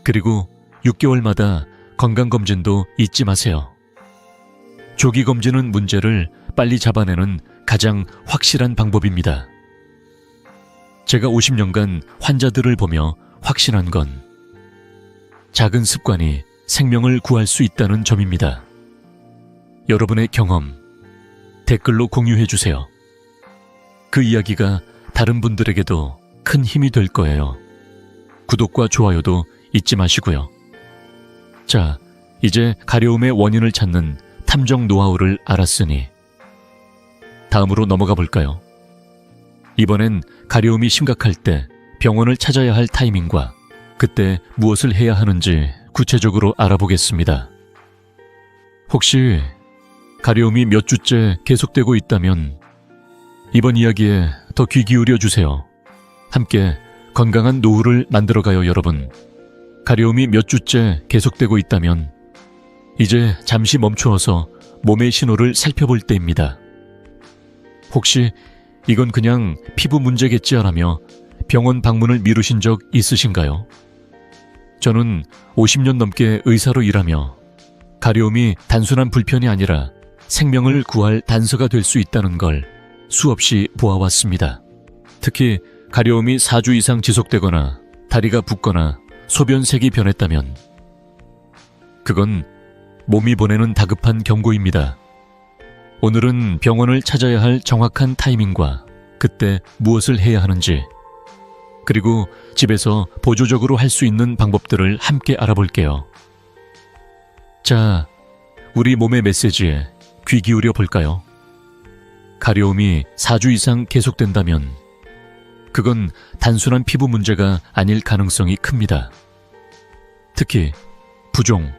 그리고 6개월마다 건강검진도 잊지 마세요. 조기검진은 문제를 빨리 잡아내는 가장 확실한 방법입니다. 제가 50년간 환자들을 보며 확신한 건 작은 습관이 생명을 구할 수 있다는 점입니다. 여러분의 경험, 댓글로 공유해 주세요. 그 이야기가 다른 분들에게도 큰 힘이 될 거예요. 구독과 좋아요도 잊지 마시고요. 자, 이제 가려움의 원인을 찾는 탐정 노하우를 알았으니 다음으로 넘어가 볼까요? 이번엔 가려움이 심각할 때 병원을 찾아야 할 타이밍과 그때 무엇을 해야 하는지 구체적으로 알아보겠습니다. 혹시 가려움이 몇 주째 계속되고 있다면 이번 이야기에 더 귀 기울여 주세요. 함께 건강한 노후를 만들어가요, 여러분. 가려움이 몇 주째 계속되고 있다면 이제 잠시 멈추어서 몸의 신호를 살펴볼 때입니다. 혹시 이건 그냥 피부 문제겠지 하며 병원 방문을 미루신 적 있으신가요? 저는 50년 넘게 의사로 일하며 가려움이 단순한 불편이 아니라 생명을 구할 단서가 될 수 있다는 걸 수없이 보아왔습니다. 특히 가려움이 4주 이상 지속되거나 다리가 붓거나 소변색이 변했다면 그건 몸이 보내는 다급한 경고입니다. 오늘은 병원을 찾아야 할 정확한 타이밍과 그때 무엇을 해야 하는지 그리고 집에서 보조적으로 할 수 있는 방법들을 함께 알아볼게요. 자, 우리 몸의 메시지에 귀 기울여 볼까요? 가려움이 4주 이상 계속된다면 그건 단순한 피부 문제가 아닐 가능성이 큽니다. 특히 부종,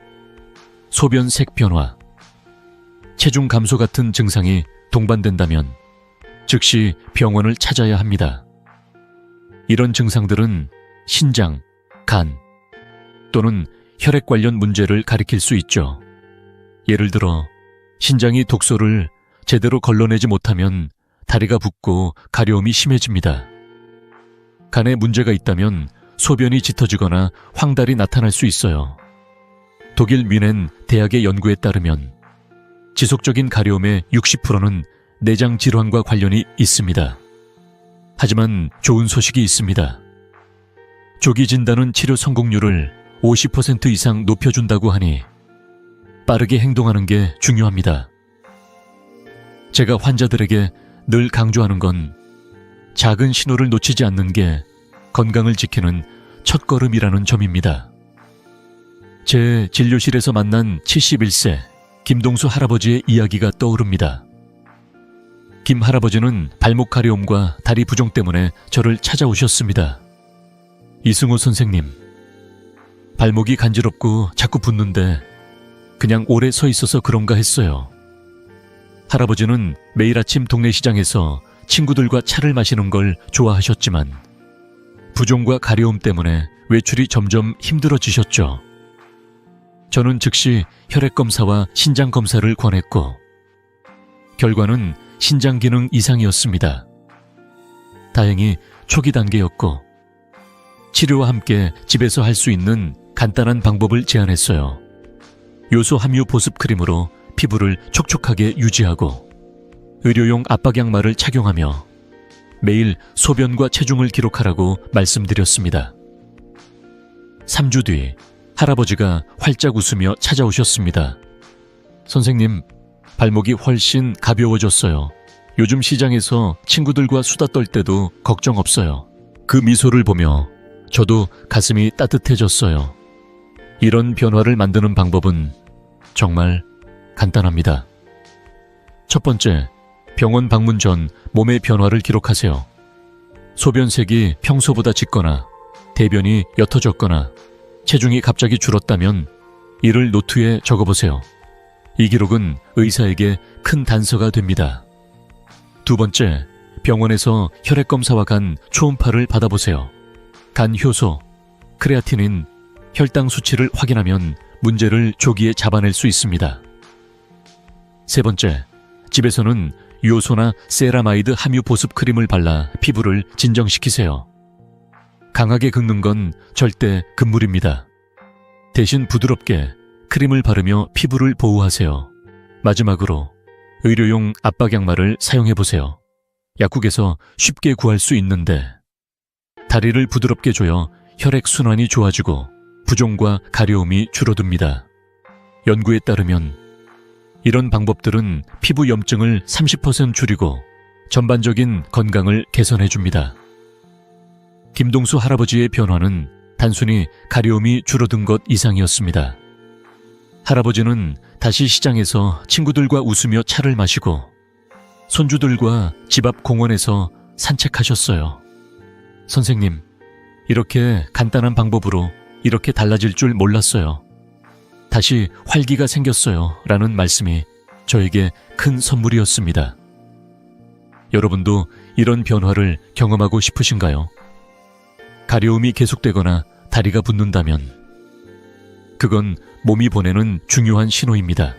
소변색 변화, 체중 감소 같은 증상이 동반된다면 즉시 병원을 찾아야 합니다. 이런 증상들은 신장, 간 또는 혈액 관련 문제를 가리킬 수 있죠. 예를 들어 신장이 독소를 제대로 걸러내지 못하면 다리가 붓고 가려움이 심해집니다. 간에 문제가 있다면 소변이 짙어지거나 황달이 나타날 수 있어요. 독일 뮌헨 대학의 연구에 따르면 지속적인 가려움의 60%는 내장 질환과 관련이 있습니다. 하지만 좋은 소식이 있습니다. 조기 진단은 치료 성공률을 50% 이상 높여준다고 하니 빠르게 행동하는 게 중요합니다. 제가 환자들에게 늘 강조하는 건 작은 신호를 놓치지 않는 게 건강을 지키는 첫걸음이라는 점입니다. 제 진료실에서 만난 71세 김동수 할아버지의 이야기가 떠오릅니다. 김 할아버지는 발목 가려움과 다리 부종 때문에 저를 찾아오셨습니다. 이승호 선생님, 발목이 간지럽고 자꾸 붓는데 그냥 오래 서 있어서 그런가 했어요. 할아버지는 매일 아침 동네 시장에서 친구들과 차를 마시는 걸 좋아하셨지만 부종과 가려움 때문에 외출이 점점 힘들어지셨죠. 저는 즉시 혈액검사와 신장검사를 권했고 결과는 신장기능 이상이었습니다. 다행히 초기 단계였고 치료와 함께 집에서 할 수 있는 간단한 방법을 제안했어요. 요소 함유 보습 크림으로 피부를 촉촉하게 유지하고 의료용 압박 양말을 착용하며 매일 소변과 체중을 기록하라고 말씀드렸습니다. 3주 뒤 할아버지가 활짝 웃으며 찾아오셨습니다. 선생님, 발목이 훨씬 가벼워졌어요. 요즘 시장에서 친구들과 수다 떨 때도 걱정 없어요. 그 미소를 보며 저도 가슴이 따뜻해졌어요. 이런 변화를 만드는 방법은 정말 간단합니다. 첫 번째, 병원 방문 전 몸의 변화를 기록하세요. 소변색이 평소보다 짙거나 대변이 옅어졌거나 체중이 갑자기 줄었다면 이를 노트에 적어보세요. 이 기록은 의사에게 큰 단서가 됩니다. 두 번째, 병원에서 혈액검사와 간 초음파를 받아보세요. 간 효소, 크레아틴인, 혈당 수치를 확인하면 문제를 조기에 잡아낼 수 있습니다. 세 번째, 집에서는 요소나 세라마이드 함유 보습 크림을 발라 피부를 진정시키세요. 강하게 긁는 건 절대 금물입니다. 대신 부드럽게 크림을 바르며 피부를 보호하세요. 마지막으로 의료용 압박 양말을 사용해보세요. 약국에서 쉽게 구할 수 있는데 다리를 부드럽게 조여 혈액순환이 좋아지고 부종과 가려움이 줄어듭니다. 연구에 따르면 이런 방법들은 피부 염증을 30% 줄이고 전반적인 건강을 개선해줍니다. 김동수 할아버지의 변화는 단순히 가려움이 줄어든 것 이상이었습니다. 할아버지는 다시 시장에서 친구들과 웃으며 차를 마시고 손주들과 집 앞 공원에서 산책하셨어요. 선생님, 이렇게 간단한 방법으로 이렇게 달라질 줄 몰랐어요. 다시 활기가 생겼어요. 라는 말씀이 저에게 큰 선물이었습니다. 여러분도 이런 변화를 경험하고 싶으신가요? 가려움이 계속되거나 다리가 붓는다면 그건 몸이 보내는 중요한 신호입니다.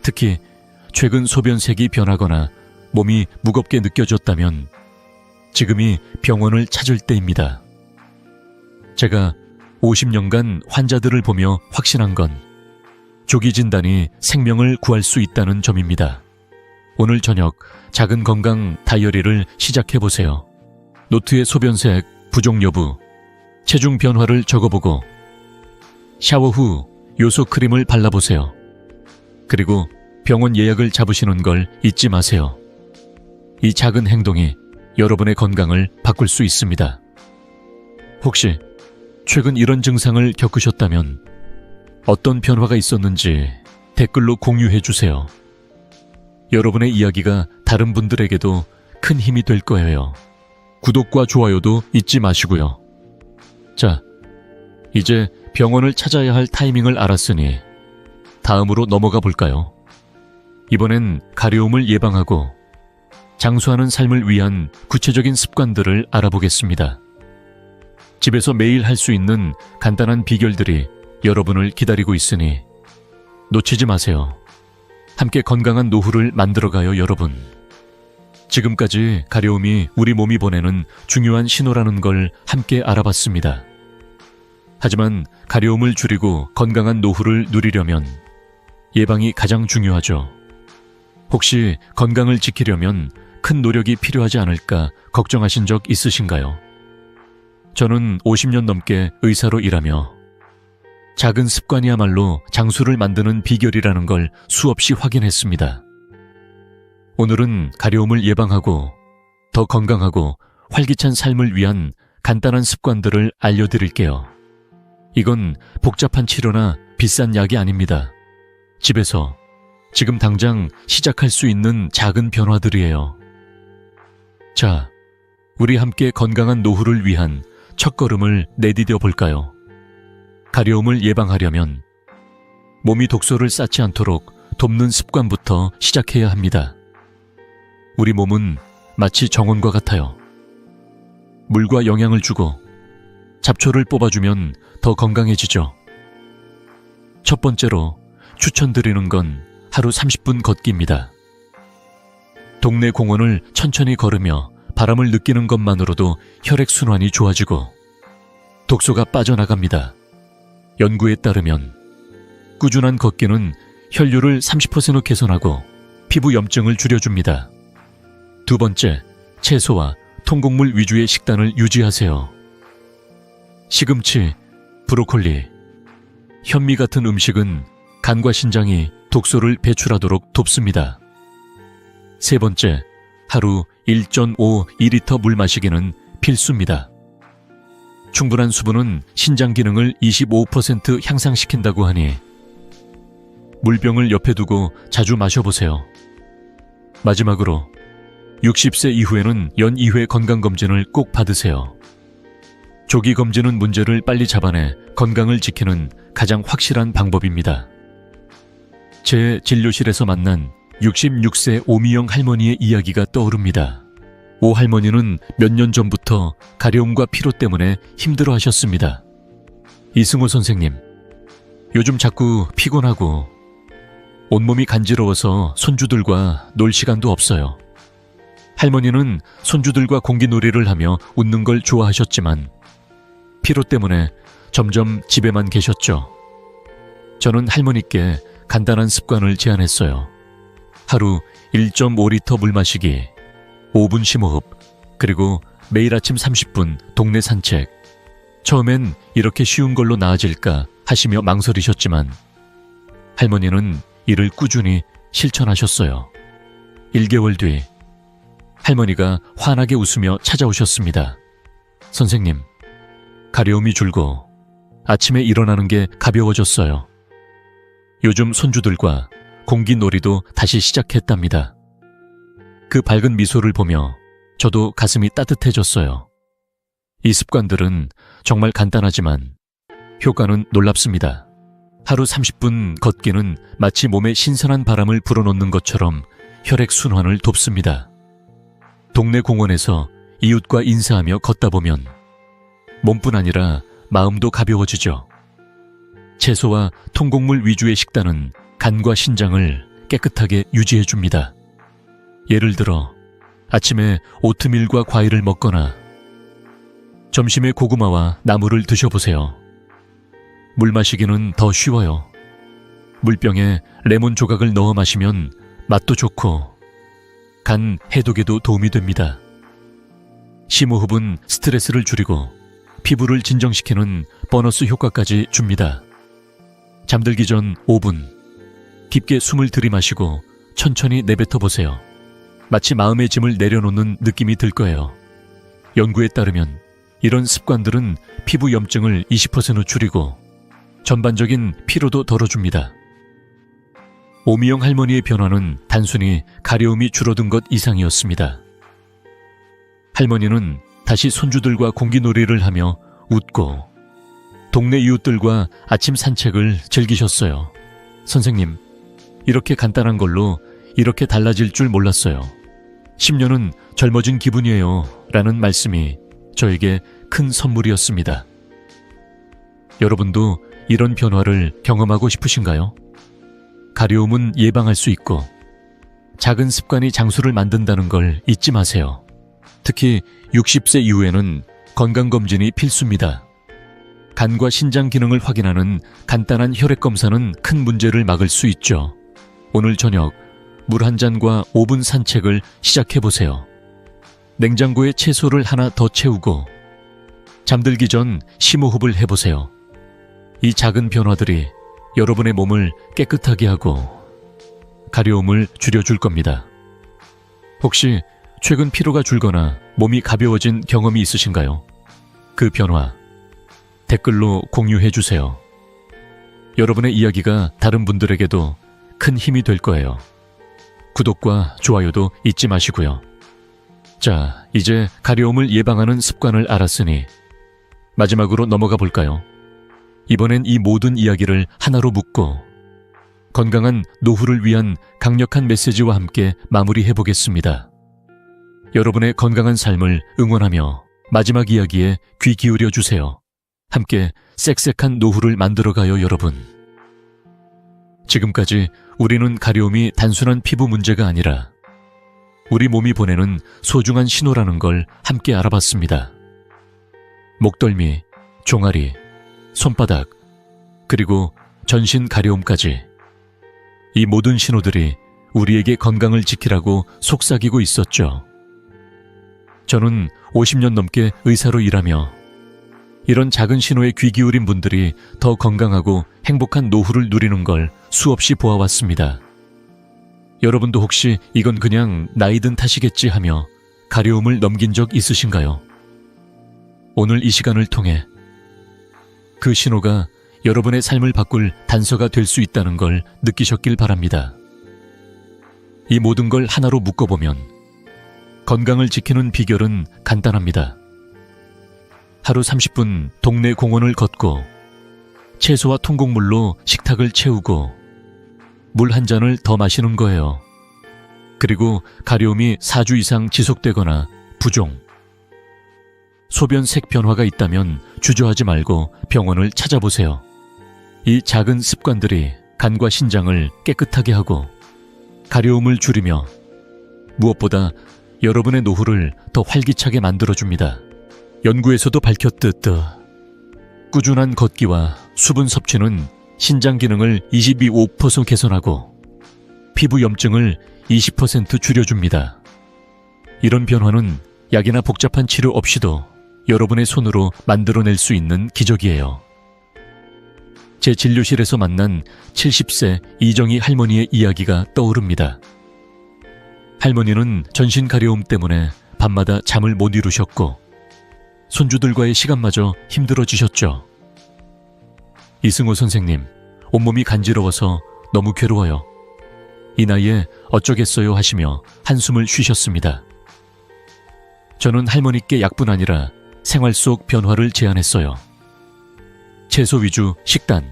특히 최근 소변색이 변하거나 몸이 무겁게 느껴졌다면 지금이 병원을 찾을 때입니다. 제가 50년간 환자들을 보며 확신한 건 조기 진단이 생명을 구할 수 있다는 점입니다. 오늘 저녁 작은 건강 다이어리를 시작해보세요. 노트에 소변색, 부종 여부, 체중 변화를 적어보고 샤워 후 요소 크림을 발라보세요. 그리고 병원 예약을 잡으시는 걸 잊지 마세요. 이 작은 행동이 여러분의 건강을 바꿀 수 있습니다. 혹시 최근 이런 증상을 겪으셨다면 어떤 변화가 있었는지 댓글로 공유해 주세요. 여러분의 이야기가 다른 분들에게도 큰 힘이 될 거예요. 구독과 좋아요도 잊지 마시고요. 자, 이제 병원을 찾아야 할 타이밍을 알았으니 다음으로 넘어가 볼까요? 이번엔 가려움을 예방하고 장수하는 삶을 위한 구체적인 습관들을 알아보겠습니다. 집에서 매일 할 수 있는 간단한 비결들이 여러분을 기다리고 있으니 놓치지 마세요. 함께 건강한 노후를 만들어가요, 여러분. 지금까지 가려움이 우리 몸이 보내는 중요한 신호라는 걸 함께 알아봤습니다. 하지만 가려움을 줄이고 건강한 노후를 누리려면 예방이 가장 중요하죠. 혹시 건강을 지키려면 큰 노력이 필요하지 않을까 걱정하신 적 있으신가요? 저는 50년 넘게 의사로 일하며 작은 습관이야말로 장수를 만드는 비결이라는 걸 수없이 확인했습니다. 오늘은 가려움을 예방하고 더 건강하고 활기찬 삶을 위한 간단한 습관들을 알려드릴게요. 이건 복잡한 치료나 비싼 약이 아닙니다. 집에서 지금 당장 시작할 수 있는 작은 변화들이에요. 자, 우리 함께 건강한 노후를 위한 첫걸음을 내디뎌 볼까요? 가려움을 예방하려면 몸이 독소를 쌓지 않도록 돕는 습관부터 시작해야 합니다. 우리 몸은 마치 정원과 같아요. 물과 영양을 주고 잡초를 뽑아주면 더 건강해지죠. 첫 번째로 추천드리는 건 하루 30분 걷기입니다. 동네 공원을 천천히 걸으며 바람을 느끼는 것만으로도 혈액순환이 좋아지고 독소가 빠져나갑니다. 연구에 따르면 꾸준한 걷기는 혈류를 30% 개선하고 피부 염증을 줄여줍니다. 두 번째, 채소와 통곡물 위주의 식단을 유지하세요. 시금치, 브로콜리, 현미 같은 음식은 간과 신장이 독소를 배출하도록 돕습니다. 세 번째, 하루 1.5-2리터 물 마시기는 필수입니다. 충분한 수분은 신장 기능을 25% 향상시킨다고 하니 물병을 옆에 두고 자주 마셔보세요. 마지막으로 60세 이후에는 연 2회 건강검진을 꼭 받으세요. 조기 검진은 문제를 빨리 잡아내 건강을 지키는 가장 확실한 방법입니다. 제 진료실에서 만난 66세 오미영 할머니의 이야기가 떠오릅니다. 오 할머니는 몇 년 전부터 가려움과 피로 때문에 힘들어 하셨습니다. 이승호 선생님, 요즘 자꾸 피곤하고 온몸이 간지러워서 손주들과 놀 시간도 없어요. 할머니는 손주들과 공기놀이를 하며 웃는 걸 좋아하셨지만 피로 때문에 점점 집에만 계셨죠. 저는 할머니께 간단한 습관을 제안했어요. 하루 1.5리터 물 마시기, 5분 심호흡, 그리고 매일 아침 30분 동네 산책. 처음엔 이렇게 쉬운 걸로 나아질까 하시며 망설이셨지만 할머니는 이를 꾸준히 실천하셨어요. 1개월 뒤 할머니가 환하게 웃으며 찾아오셨습니다. 선생님, 가려움이 줄고 아침에 일어나는 게 가벼워졌어요. 요즘 손주들과 공기놀이도 다시 시작했답니다. 그 밝은 미소를 보며 저도 가슴이 따뜻해졌어요. 이 습관들은 정말 간단하지만 효과는 놀랍습니다. 하루 30분 걷기는 마치 몸에 신선한 바람을 불어넣는 것처럼 혈액순환을 돕습니다. 동네 공원에서 이웃과 인사하며 걷다 보면 몸뿐 아니라 마음도 가벼워지죠. 채소와 통곡물 위주의 식단은 간과 신장을 깨끗하게 유지해줍니다. 예를 들어 아침에 오트밀과 과일을 먹거나 점심에 고구마와 나물을 드셔보세요. 물 마시기는 더 쉬워요. 물병에 레몬 조각을 넣어 마시면 맛도 좋고 간 해독에도 도움이 됩니다. 심호흡은 스트레스를 줄이고 피부를 진정시키는 보너스 효과까지 줍니다. 잠들기 전 5분 깊게 숨을 들이마시고 천천히 내뱉어 보세요. 마치 마음의 짐을 내려놓는 느낌이 들 거예요. 연구에 따르면 이런 습관들은 피부 염증을 20% 줄이고 전반적인 피로도 덜어줍니다. 오미영 할머니의 변화는 단순히 가려움이 줄어든 것 이상이었습니다. 할머니는 다시 손주들과 공기놀이를 하며 웃고 동네 이웃들과 아침 산책을 즐기셨어요. 선생님, 이렇게 간단한 걸로 이렇게 달라질 줄 몰랐어요. 10년은 젊어진 기분이에요 라는 말씀이 저에게 큰 선물이었습니다. 여러분도 이런 변화를 경험하고 싶으신가요? 가려움은 예방할 수 있고 작은 습관이 장수를 만든다는 걸 잊지 마세요. 특히 60세 이후에는 건강검진이 필수입니다. 간과 신장 기능을 확인하는 간단한 혈액검사는 큰 문제를 막을 수 있죠. 오늘 저녁 물 한 잔과 5분 산책을 시작해보세요. 냉장고에 채소를 하나 더 채우고 잠들기 전 심호흡을 해보세요. 이 작은 변화들이 여러분의 몸을 깨끗하게 하고 가려움을 줄여줄 겁니다. 혹시 최근 피로가 줄거나 몸이 가벼워진 경험이 있으신가요? 그 변화 댓글로 공유해 주세요. 여러분의 이야기가 다른 분들에게도 큰 힘이 될 거예요. 구독과 좋아요도 잊지 마시고요. 자, 이제 가려움을 예방하는 습관을 알았으니 마지막으로 넘어가 볼까요? 이번엔 이 모든 이야기를 하나로 묶고 건강한 노후를 위한 강력한 메시지와 함께 마무리해 보겠습니다. 여러분의 건강한 삶을 응원하며 마지막 이야기에 귀 기울여 주세요. 함께 쌕쌕한 노후를 만들어가요, 여러분. 지금까지 우리는 가려움이 단순한 피부 문제가 아니라 우리 몸이 보내는 소중한 신호라는 걸 함께 알아봤습니다. 목덜미, 종아리, 손바닥, 그리고 전신 가려움까지 이 모든 신호들이 우리에게 건강을 지키라고 속삭이고 있었죠. 저는 50년 넘게 의사로 일하며 이런 작은 신호에 귀 기울인 분들이 더 건강하고 행복한 노후를 누리는 걸 수없이 보아왔습니다. 여러분도 혹시 이건 그냥 나이 든 탓이겠지 하며 가려움을 넘긴 적 있으신가요? 오늘 이 시간을 통해 그 신호가 여러분의 삶을 바꿀 단서가 될 수 있다는 걸 느끼셨길 바랍니다. 이 모든 걸 하나로 묶어보면 건강을 지키는 비결은 간단합니다. 하루 30분 동네 공원을 걷고 채소와 통곡물로 식탁을 채우고 물 한 잔을 더 마시는 거예요. 그리고 가려움이 4주 이상 지속되거나 부종, 소변 색 변화가 있다면 주저하지 말고 병원을 찾아보세요. 이 작은 습관들이 간과 신장을 깨끗하게 하고 가려움을 줄이며 무엇보다 여러분의 노후를 더 활기차게 만들어줍니다. 연구에서도 밝혔듯 꾸준한 걷기와 수분 섭취는 신장 기능을 25% 개선하고 피부 염증을 20% 줄여줍니다. 이런 변화는 약이나 복잡한 치료 없이도 여러분의 손으로 만들어낼 수 있는 기적이에요. 제 진료실에서 만난 70세 이정희 할머니의 이야기가 떠오릅니다. 할머니는 전신 가려움 때문에 밤마다 잠을 못 이루셨고 손주들과의 시간마저 힘들어지셨죠. 이승호 선생님, 온몸이 간지러워서 너무 괴로워요. 이 나이에 어쩌겠어요 하시며 한숨을 쉬셨습니다. 저는 할머니께 약뿐 아니라 생활 속 변화를 제안했어요. 채소 위주 식단,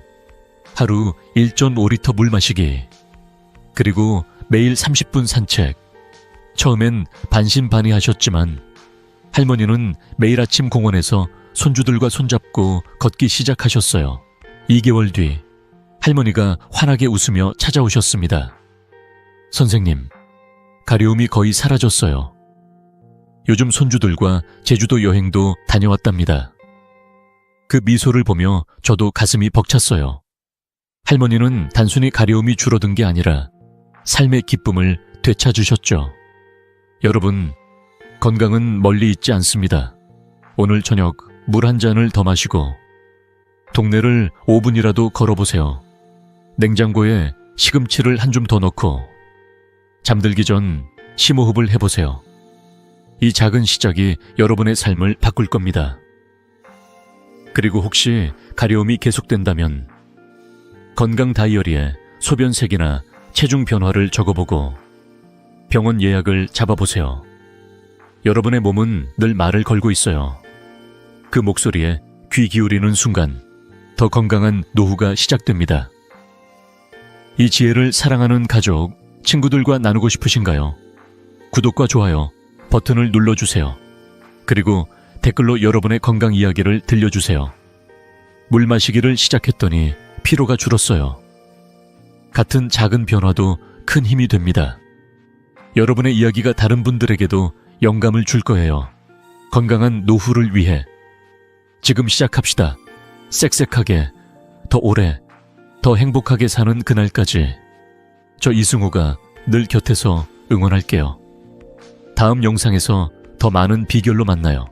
하루 1.5리터 물 마시기, 그리고 매일 30분 산책. 처음엔 반신반의하셨지만 할머니는 매일 아침 공원에서 손주들과 손잡고 걷기 시작하셨어요. 2개월 뒤 할머니가 환하게 웃으며 찾아오셨습니다. 선생님, 가려움이 거의 사라졌어요. 요즘 손주들과 제주도 여행도 다녀왔답니다. 그 미소를 보며 저도 가슴이 벅찼어요. 할머니는 단순히 가려움이 줄어든 게 아니라 삶의 기쁨을 되찾으셨죠. 여러분, 건강은 멀리 있지 않습니다. 오늘 저녁 물 한 잔을 더 마시고 동네를 5분이라도 걸어보세요. 냉장고에 시금치를 한 줌 더 넣고 잠들기 전 심호흡을 해보세요. 이 작은 시작이 여러분의 삶을 바꿀 겁니다. 그리고 혹시 가려움이 계속된다면 건강 다이어리에 소변색이나 체중 변화를 적어보고 병원 예약을 잡아보세요. 여러분의 몸은 늘 말을 걸고 있어요. 그 목소리에 귀 기울이는 순간 더 건강한 노후가 시작됩니다. 이 지혜를 사랑하는 가족, 친구들과 나누고 싶으신가요? 구독과 좋아요 버튼을 눌러주세요. 그리고 댓글로 여러분의 건강 이야기를 들려주세요. 물 마시기를 시작했더니 피로가 줄었어요. 같은 작은 변화도 큰 힘이 됩니다. 여러분의 이야기가 다른 분들에게도 영감을 줄 거예요. 건강한 노후를 위해 지금 시작합시다. 쌕쌕하게, 더 오래, 더 행복하게 사는 그날까지 저 이승호가 늘 곁에서 응원할게요. 다음 영상에서 더 많은 비결로 만나요.